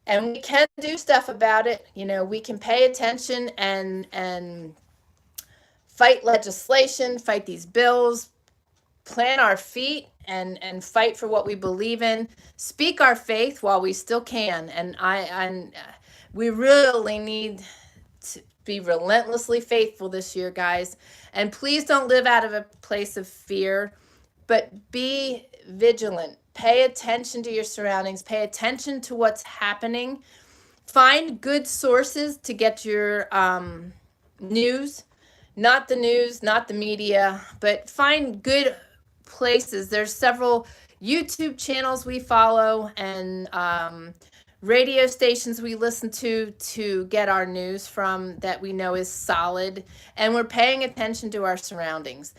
and we can do stuff about it. We can pay attention and fight legislation, fight these bills, plant our feet and fight for what we believe in. Speak our faith while we still can. And we really need to be relentlessly faithful this year, guys. And please don't live out of a place of fear, but be vigilant. Pay attention to your surroundings. Pay attention to what's happening. Find good sources to get your news, not the media, but find good places. There's several YouTube channels we follow and radio stations we listen to get our news from that we know is solid, and we're paying attention to our surroundings,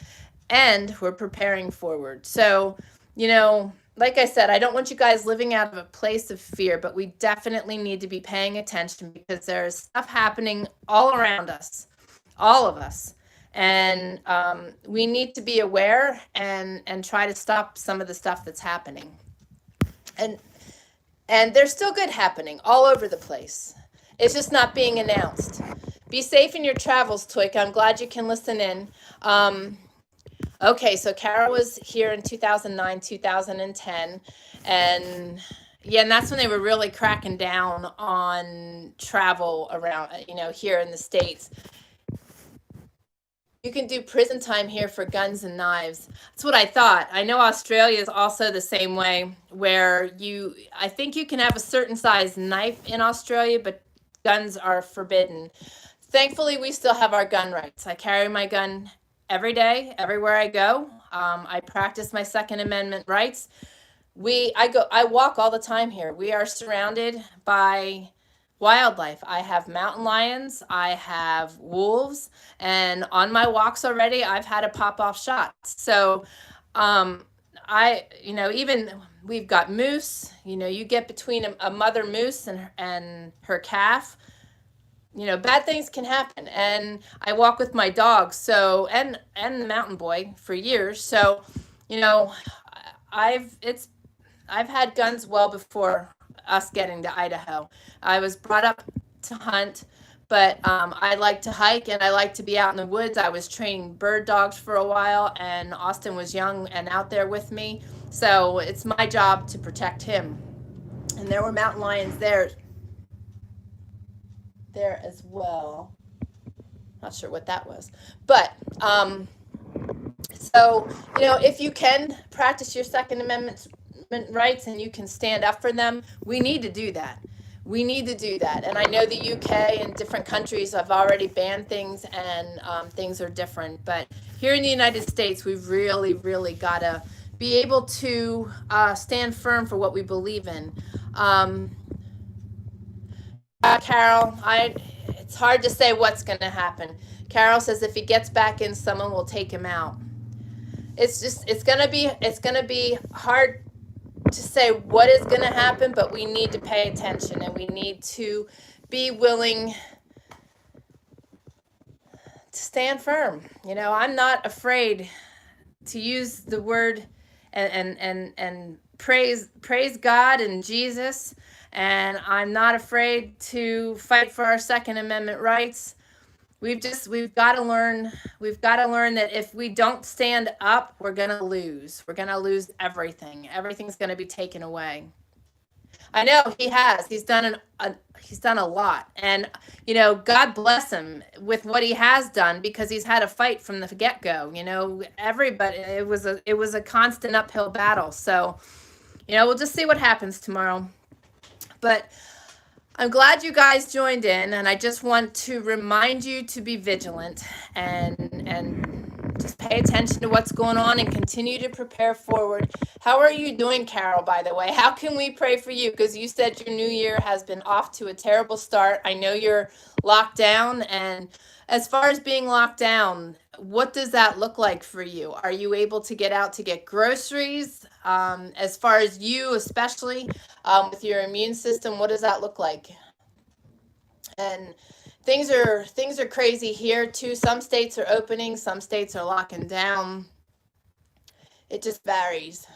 and we're preparing forward. So, like I said, I don't want you guys living out of a place of fear, but we definitely need to be paying attention because there's stuff happening all around us, all of us. And we need to be aware and try to stop some of the stuff that's happening. And there's still good happening all over the place. It's just not being announced. Be safe in your travels, Toyka. I'm glad you can listen in. Okay, so Carol was here in 2009, 2010, and that's when they were really cracking down on travel around, here in the States. You can do prison time here for guns and knives. That's what I thought. I know Australia is also the same way, where I think you can have a certain size knife in Australia, but guns are forbidden. Thankfully, we still have our gun rights. I carry my gun every day, everywhere I go. I practice my Second Amendment rights. I walk all the time here. We are surrounded by wildlife. I have mountain lions, I have wolves, and on my walks already, I've had a pop-off shot. So, even we've got moose. You get between a mother moose and her calf. Bad things can happen. And I walk with my dog, so and the mountain boy for years. So, I've had guns well before us getting to Idaho. I was brought up to hunt, but I like to hike and I like to be out in the woods. I was training bird dogs for a while, and Austin was young and out there with me. So it's my job to protect him. And there were mountain lions there as well. Not sure what that was, but so if you can practice your Second Amendment rights and you can stand up for them, we need to do that. And I know the UK and different countries have already banned things, and things are different, but here in the United States, we've really got to be able to stand firm for what we believe in. Carol, it's hard to say what's going to happen. Carol says if he gets back in, someone will take him out. It's going to be hard to say what is going to happen, but we need to pay attention, and we need to be willing to stand firm. I'm not afraid to use the word and praise God and Jesus. And I'm not afraid to fight for our Second Amendment rights. We've got to learn that if we don't stand up, we're going to lose. We're going to lose everything. Everything's going to be taken away. I know he has. He's done a lot. And God bless him with what he has done, because he's had a fight from the get-go. Everybody, it was a constant uphill battle. So, we'll just see what happens tomorrow. But I'm glad you guys joined in, and I just want to remind you to be vigilant and just pay attention to what's going on and continue to prepare forward. How are you doing, Carol, by the way? How can we pray for you? Because you said your new year has been off to a terrible start. I know you're locked down, and as far as being locked down, what does that look like for you? Are you able to get out to get groceries? As far as you, especially with your immune system, what does that look like? And things are crazy here too. Some states are opening, some states are locking down. It just varies.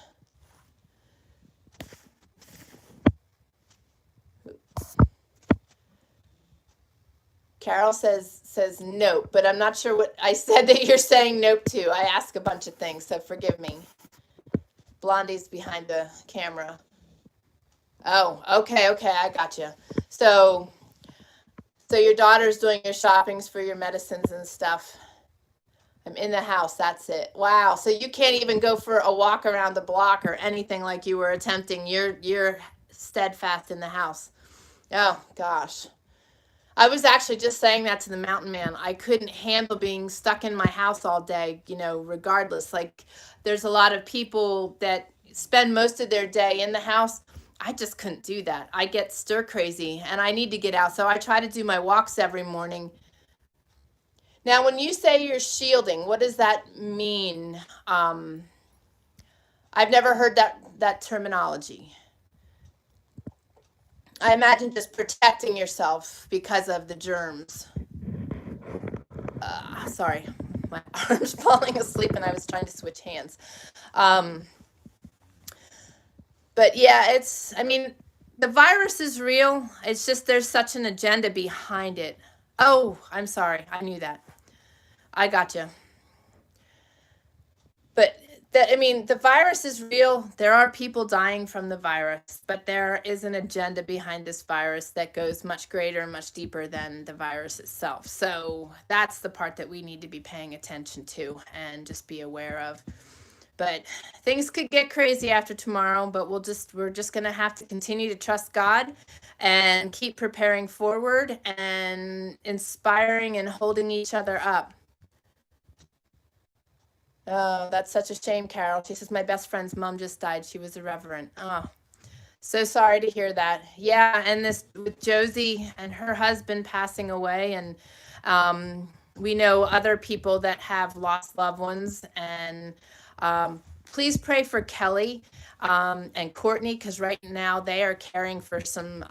Carol says nope, but I'm not sure what I said that you're saying nope to. I ask a bunch of things, so forgive me. Blondie's behind the camera. Oh, okay, I got you. So your daughter's doing your shoppings for your medicines and stuff. I'm in the house, that's it. Wow, so you can't even go for a walk around the block or anything like you were attempting. You're steadfast in the house. Oh, gosh. I was actually just saying that to the mountain man. I couldn't handle being stuck in my house all day, regardless. Like, there's a lot of people that spend most of their day in the house. I just couldn't do that. I get stir crazy and I need to get out. So I try to do my walks every morning. Now, when you say you're shielding, what does that mean? I've never heard that terminology. I imagine just protecting yourself because of the germs. Sorry, my arm's falling asleep and I was trying to switch hands. But yeah, the virus is real. It's just there's such an agenda behind it. Oh, I'm sorry. I knew that. I gotcha. But the virus is real. There are people dying from the virus, but there is an agenda behind this virus that goes much greater and much deeper than the virus itself. So that's the part that we need to be paying attention to and just be aware of. But things could get crazy after tomorrow, but we're just going to have to continue to trust God and keep preparing forward and inspiring and holding each other up. Oh, that's such a shame, Carol. She says, my best friend's mom just died. She was a reverend. Oh, so sorry to hear that. Yeah, and this with Josie and her husband passing away, and we know other people that have lost loved ones. And please pray for Kelle and Cortney, because right now they are caring for some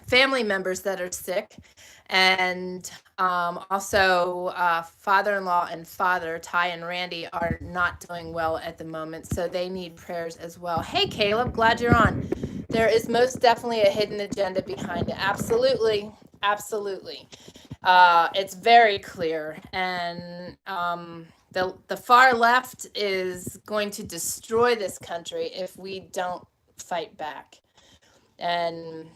family members that are sick. And also father-in-law and father, Ty and Randy, are not doing well at the moment, so they need prayers as well. Hey, Caleb, glad you're on. There is most definitely a hidden agenda behind it. Absolutely. It's very clear. And the far left is going to destroy this country if we don't fight back. And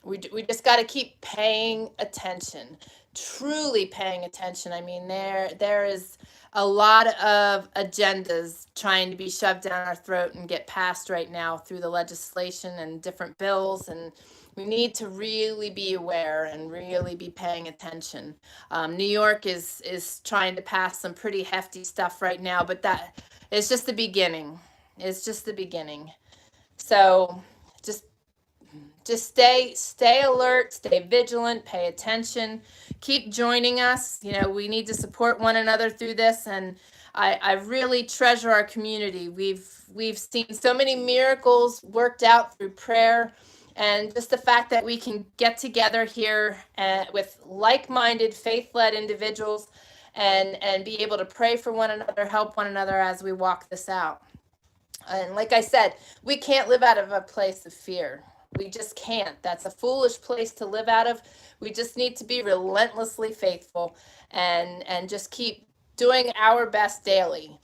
we just got to keep paying attention, truly paying attention. I mean, there is a lot of agendas trying to be shoved down our throat and get passed right now through the legislation and different bills, and we need to really be aware and really be paying attention. New York is trying to pass some pretty hefty stuff right now, but that is just the beginning. It's just the beginning. So just stay alert, stay vigilant, pay attention, keep joining us. We need to support one another through this, and I really treasure our community. We've seen so many miracles worked out through prayer, and just the fact that we can get together here with like-minded, faith-led individuals and be able to pray for one another, help one another as we walk this out. And like I said, we can't live out of a place of fear. We just can't. That's a foolish place to live out of. We just need to be relentlessly faithful and just keep doing our best daily.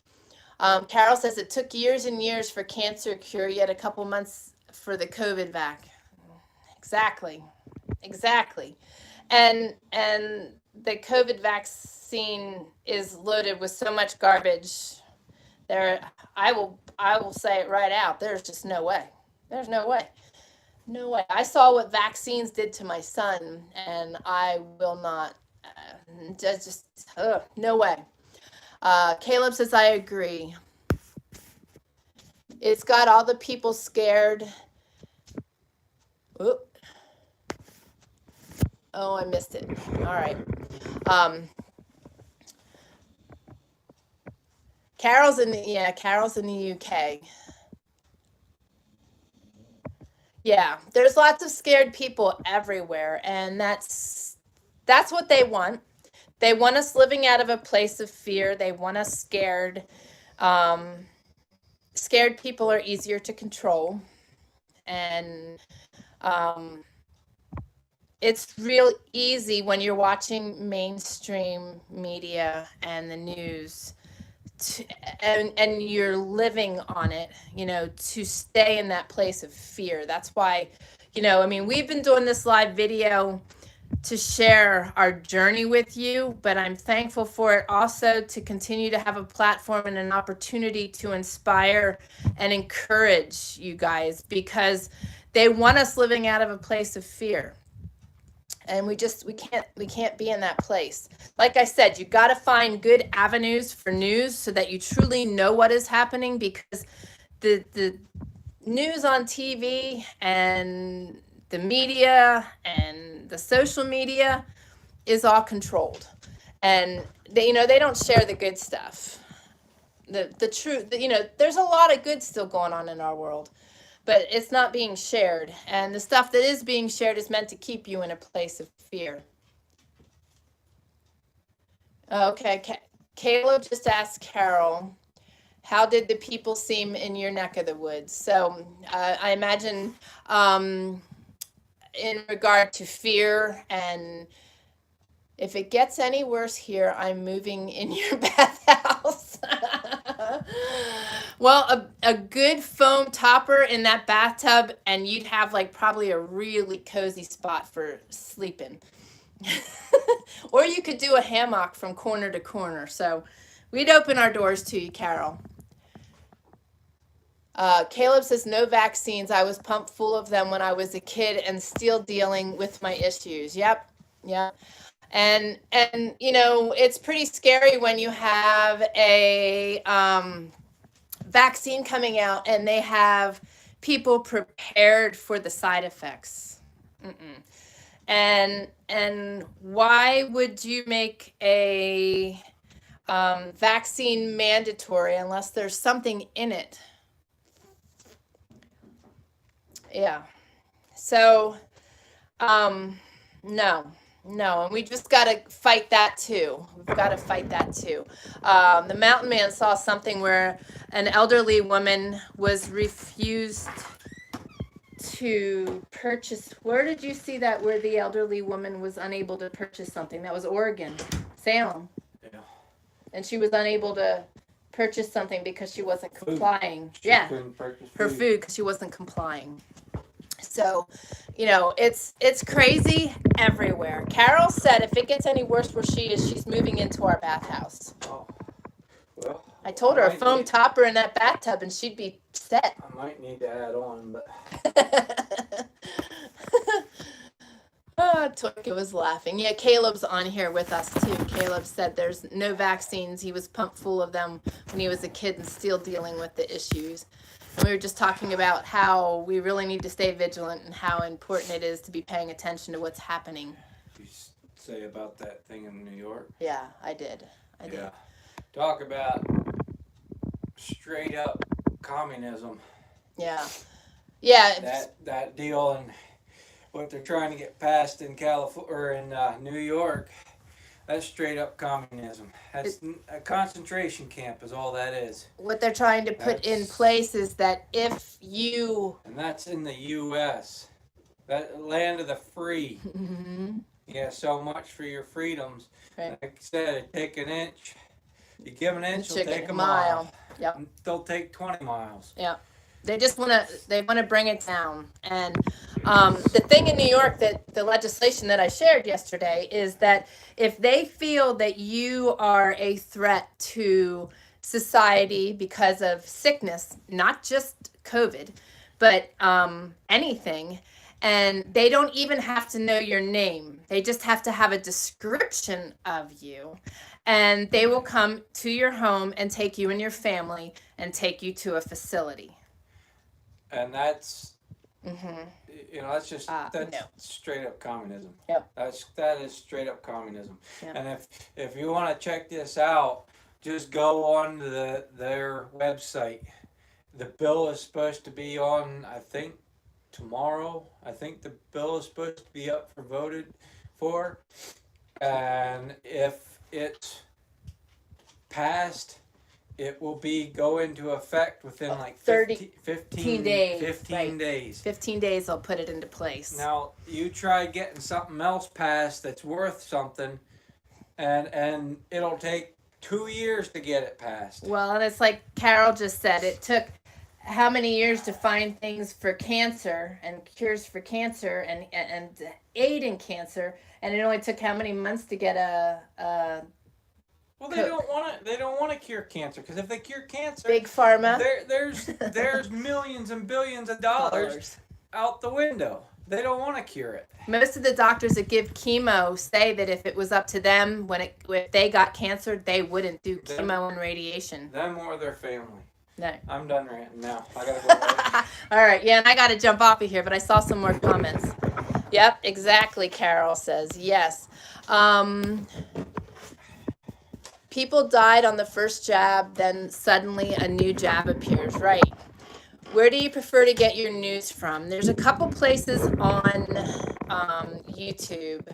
Carol says it took years and years for cancer cure, yet a couple months for the COVID vac. Exactly. And the COVID vaccine is loaded with so much garbage. I will say it right out. There's just no way. There's no way. No way. I saw what vaccines did to my son, and I will not. No way. Caleb says, I agree. It's got all the people scared. Oop. Oh, I missed it. All right. Carol's in the UK. Yeah, there's lots of scared people everywhere, and that's what they want. They want us living out of a place of fear. They want us scared. Scared people are easier to control, and it's real easy when you're watching mainstream media and the news and you're living on it, you know, to stay in that place of fear. That's why, you know, I mean, we've been doing this live video to share our journey with you, but I'm thankful for it also to continue to have a platform and an opportunity to inspire and encourage you guys, because they want us living out of a place of fear. And we can't be in that place. Like I said, you got to find good avenues for news so that you truly know what is happening, because the news on TV and the media and the social media is all controlled, and they, you know, they don't share the good stuff, the truth. You know, there's a lot of good still going on in our world, but it's not being shared. And the stuff that is being shared is meant to keep you in a place of fear. Okay, Caleb just asked Carol, how did the people seem in your neck of the woods? So I imagine in regard to fear, and if it gets any worse here, I'm moving in your bathhouse. Well, a good foam topper in that bathtub, and you'd have like probably a really cozy spot for sleeping. Or you could do a hammock from corner to corner. So we'd open our doors to you, Carol. Caleb says, no vaccines. I was pumped full of them when I was a kid and still dealing with my issues. Yep. And you know, it's pretty scary when you have a vaccine coming out and they have people prepared for the side effects. And why would you make a vaccine mandatory unless there's something in it? Yeah. So, no, and we just got to fight that too. We've got to fight that too. The mountain man saw something where an elderly woman was refused to purchase. Where did you see that, where the elderly woman was unable to purchase something? That was Oregon, Salem. Yeah. And she was unable to purchase something because she wasn't complying. Yeah, her food because she wasn't complying. So, you know, it's crazy everywhere. Carol said if it gets any worse where she is, she's moving into our bathhouse. Oh, well, I told her a foam topper in that bathtub and she'd be set. I might need to add on, but... Toyka was laughing. Yeah, Caleb's on here with us too. Caleb said there's no vaccines. He was pumped full of them when he was a kid and still dealing with the issues. And we were just talking about how we really need to stay vigilant and how important it is to be paying attention to what's happening. You say about that thing in New York? Yeah, I did. Yeah. Talk about straight up communism. Yeah. That deal and what they're trying to get passed in California or in New York. That's straight up communism. That's a concentration camp is all that is. What they're trying to put in place is that if you... And that's in the U.S. That land of the free. Mm-hmm. Yeah, so much for your freedoms. Right. Like I said, take an inch. You give an inch, they'll take a mile. Yep. They'll take 20 miles. Yeah. They just want to bring it down. And the thing in New York, that the legislation that I shared yesterday, is that if they feel that you are a threat to society because of sickness, not just COVID, but anything, and they don't even have to know your name. They just have to have a description of you. And they will come to your home and take you and your family and take you to a facility. And that's, you know, that's just, straight up communism. Yep. That is straight up communism. Yep. And if you want to check this out, just go on to their website. The bill is supposed to be on, I think, tomorrow. I think the bill is supposed to be up for voted for. And if it's passed, it will go into effect within like 15 days. 15 right. days. 15 days they'll put it into place. Now, you try getting something else passed that's worth something, and it'll take 2 years to get it passed. Well, and it's like Carol just said, it took how many years to find things for cancer and cures for cancer and aid in cancer, and it only took how many months to get well, they don't want to. They don't want to cure cancer, because if they cure cancer, big pharma, there's millions and billions of dollars out the window. They don't want to cure it. Most of the doctors that give chemo say that if it was up to them, if they got cancer, they wouldn't do chemo and radiation. Them or their family. No. I'm done ranting now. I gotta go. All right, yeah, and I got to jump off of here, but I saw some more comments. Yep, exactly. Carol says yes. People died on the first jab, then suddenly a new jab appears. Right. Where do you prefer to get your news from? There's a couple places on YouTube.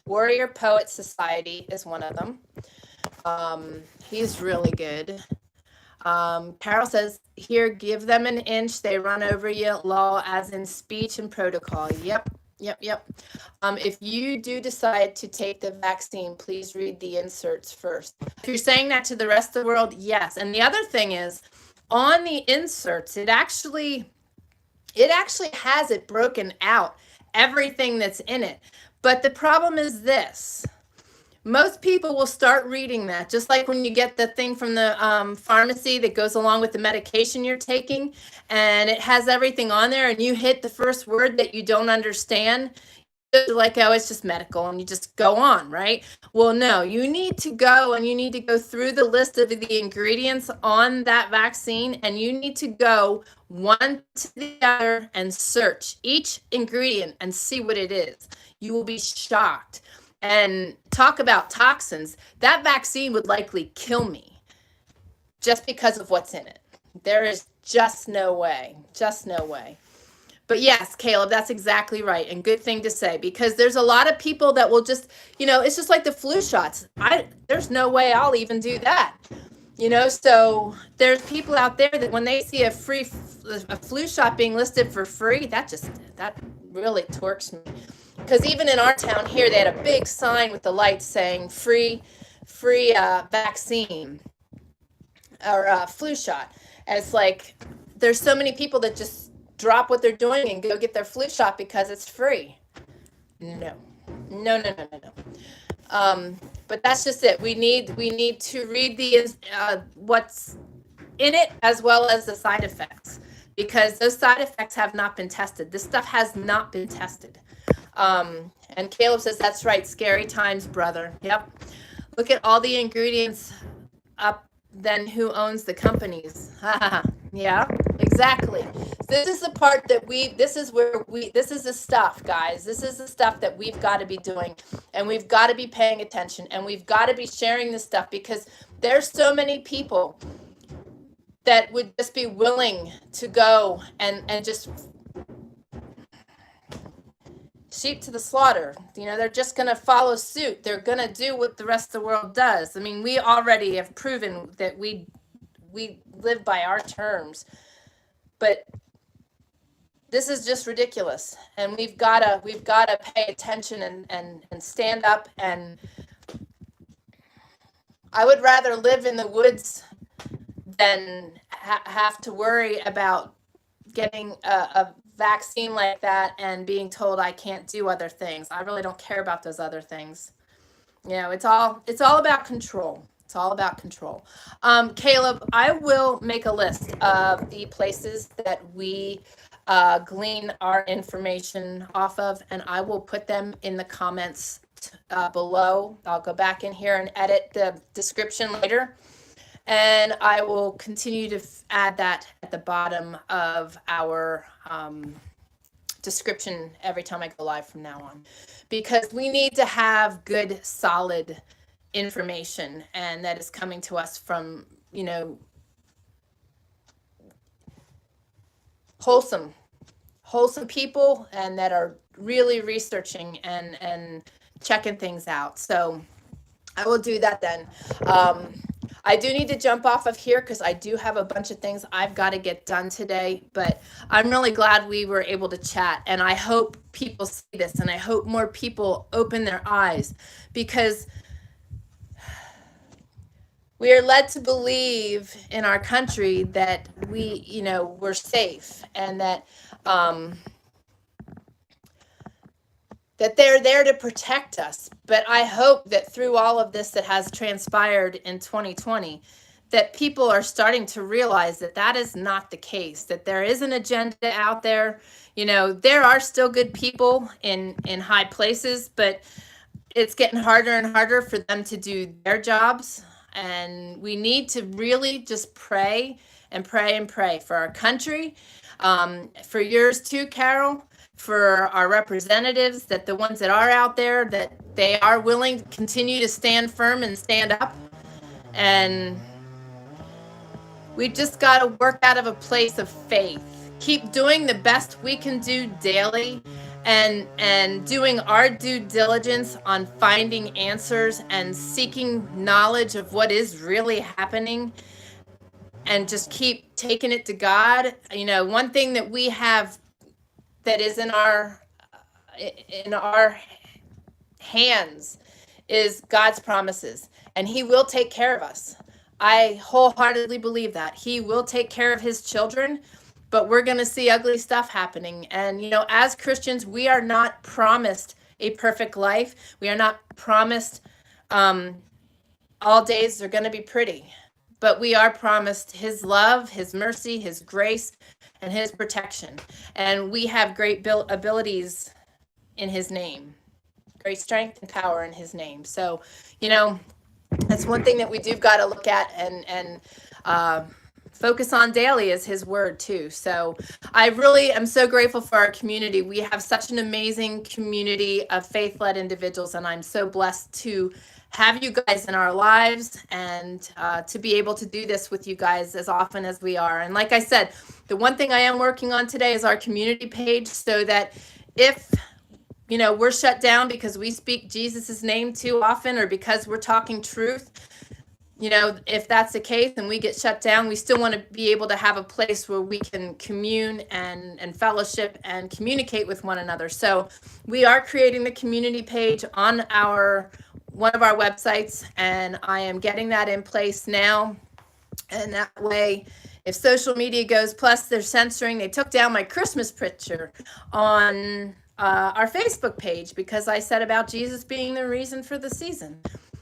Warrior Poet Society is one of them. He's really good. Carol says, here, give them an inch. They run over you. Law as in speech and protocol. Yep. If you do decide to take the vaccine, please read the inserts first. If you're saying that to the rest of the world, yes. And the other thing is, on the inserts, it actually has it broken out, everything that's in it. But the problem is this. Most people will start reading that, just like when you get the thing from the pharmacy that goes along with the medication you're taking, and it has everything on there, and you hit the first word that you don't understand. You're like, oh, it's just medical, and you just go on, right? Well, no, you need to go through the list of the ingredients on that vaccine, and you need to go one to the other and search each ingredient and see what it is. You will be shocked. And talk about toxins. That vaccine would likely kill me just because of what's in it. There is just no way. But yes, Caleb, that's exactly right. And good thing to say, because there's a lot of people that will just, it's just like the flu shots. There's no way I'll even do that. So there's people out there that when they see a flu shot being listed for free, that really torques me. Because even in our town here, they had a big sign with the lights saying free vaccine or flu shot. And it's like, there's so many people that just drop what they're doing and go get their flu shot because it's free. No. But that's just it. We need to read the what's in it as well as the side effects, because those side effects have not been tested. This stuff has not been tested. And Caleb says, that's right. Scary times, brother. Yep. Look at all the ingredients up. Then who owns the companies? Yeah, exactly. This is the part that this is the stuff, guys. This is the stuff that we've got to be doing, and we've got to be paying attention, and we've got to be sharing this stuff, because there's so many people that would just be willing to go and just sheep to the slaughter. They're just going to follow suit. They're going to do what the rest of the world does. I mean, we already have proven that we live by our terms, but this is just ridiculous. And we've got to pay attention and stand up. And I would rather live in the woods than have to worry about getting a vaccine like that and being told I can't do other things. I really don't care about those other things. It's all about control. It's all about control. Caleb, I will make a list of the places that we glean our information off of, and I will put them in the comments below. I'll go back in here and edit the description later, and I will continue to add that at the bottom of our description every time I go live from now on, because we need to have good, solid information, and that is coming to us from, wholesome people, and that are really researching and checking things out. So I will do that then. I do need to jump off of here because I do have a bunch of things I've got to get done today, but I'm really glad we were able to chat, and I hope people see this, and I hope more people open their eyes, because we are led to believe in our country that we're safe, and that they're there to protect us. But I hope that through all of this that has transpired in 2020, that people are starting to realize that that is not the case, that there is an agenda out there. There are still good people in high places, but it's getting harder and harder for them to do their jobs. And we need to really just pray and pray and pray for our country, for yours too, Carol, for our representatives, that the ones that are out there, that they are willing to continue to stand firm and stand up. And we just got to work out of a place of faith. Keep doing the best we can do daily, and doing our due diligence on finding answers and seeking knowledge of what is really happening, and just keep taking it to God. One thing that we have that is in our hands is God's promises, and He will take care of us. I wholeheartedly believe that He will take care of His children, but we're going to see ugly stuff happening. And, as Christians, we are not promised a perfect life. We are not promised all days are going to be pretty, but we are promised His love, His mercy, His grace, and His protection. And we have great abilities in His name, great strength and power in His name. So, that's one thing that we do got to look at and focus on daily is His word too. So I really am so grateful for our community. We have such an amazing community of faith-led individuals, and I'm so blessed to have you guys in our lives, and to be able to do this with you guys as often as we are. And like I said, the one thing I am working on today is our community page, so that if we're shut down because we speak Jesus's name too often, or because we're talking truth, if that's the case and we get shut down, we still want to be able to have a place where we can commune and fellowship and communicate with one another. So we are creating the community page on one of our websites, and I am getting that in place now. And that way, if social media goes, plus they're censoring, they took down my Christmas picture on our Facebook page because I said about Jesus being the reason for the season.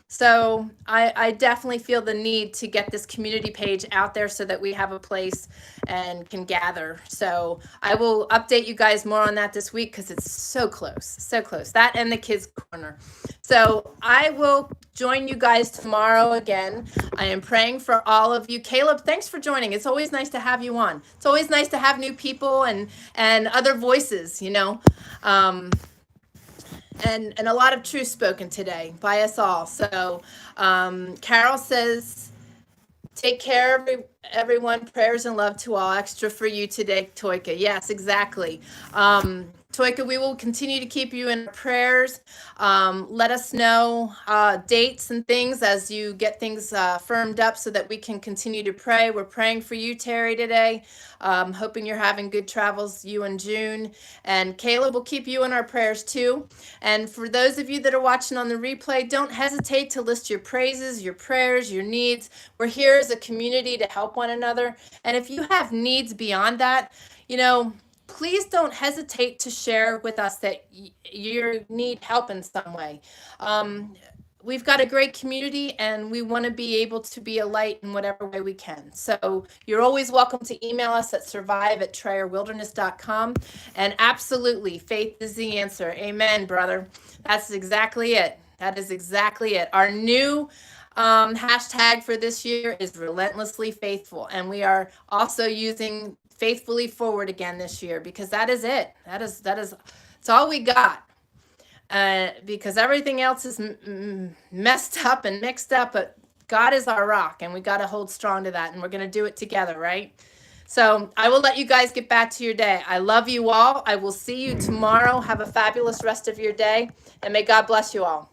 So I definitely feel the need to get this community page out there so that we have a place and can gather. So I will update you guys more on that this week because it's so close, that and the kids corner. So I will join you guys tomorrow again. I am praying for all of you. Caleb, thanks for joining. It's always nice to have you on. It's always nice to have new people and other voices, and a lot of truth spoken today by us all. So Carol says, take care, everyone. Prayers and love to all. Extra for you today, Toyka. Yes, exactly. Toyka, we will continue to keep you in prayers. Let us know dates and things as you get things firmed up so that we can continue to pray. We're praying for you, Terry, today. Hoping you're having good travels, you and June. And Caleb will keep you in our prayers too. And for those of you that are watching on the replay, don't hesitate to list your praises, your prayers, your needs. We're here as a community to help one another. And if you have needs beyond that, please don't hesitate to share with us that you need help in some way. We've got a great community, and we want to be able to be a light in whatever way we can. So you're always welcome to email us at survive@trayerwilderness.com. And absolutely, faith is the answer. Amen, brother. That's exactly it. That is exactly it. Our new hashtag for this year is relentlessly faithful. And we are also using faithfully forward again this year, because that is it. It's all we got. Because everything else is messed up and mixed up, but God is our rock, and we got to hold strong to that, and we're going to do it together, right? So I will let you guys get back to your day. I love you all. I will see you tomorrow. Have a fabulous rest of your day, and may God bless you all.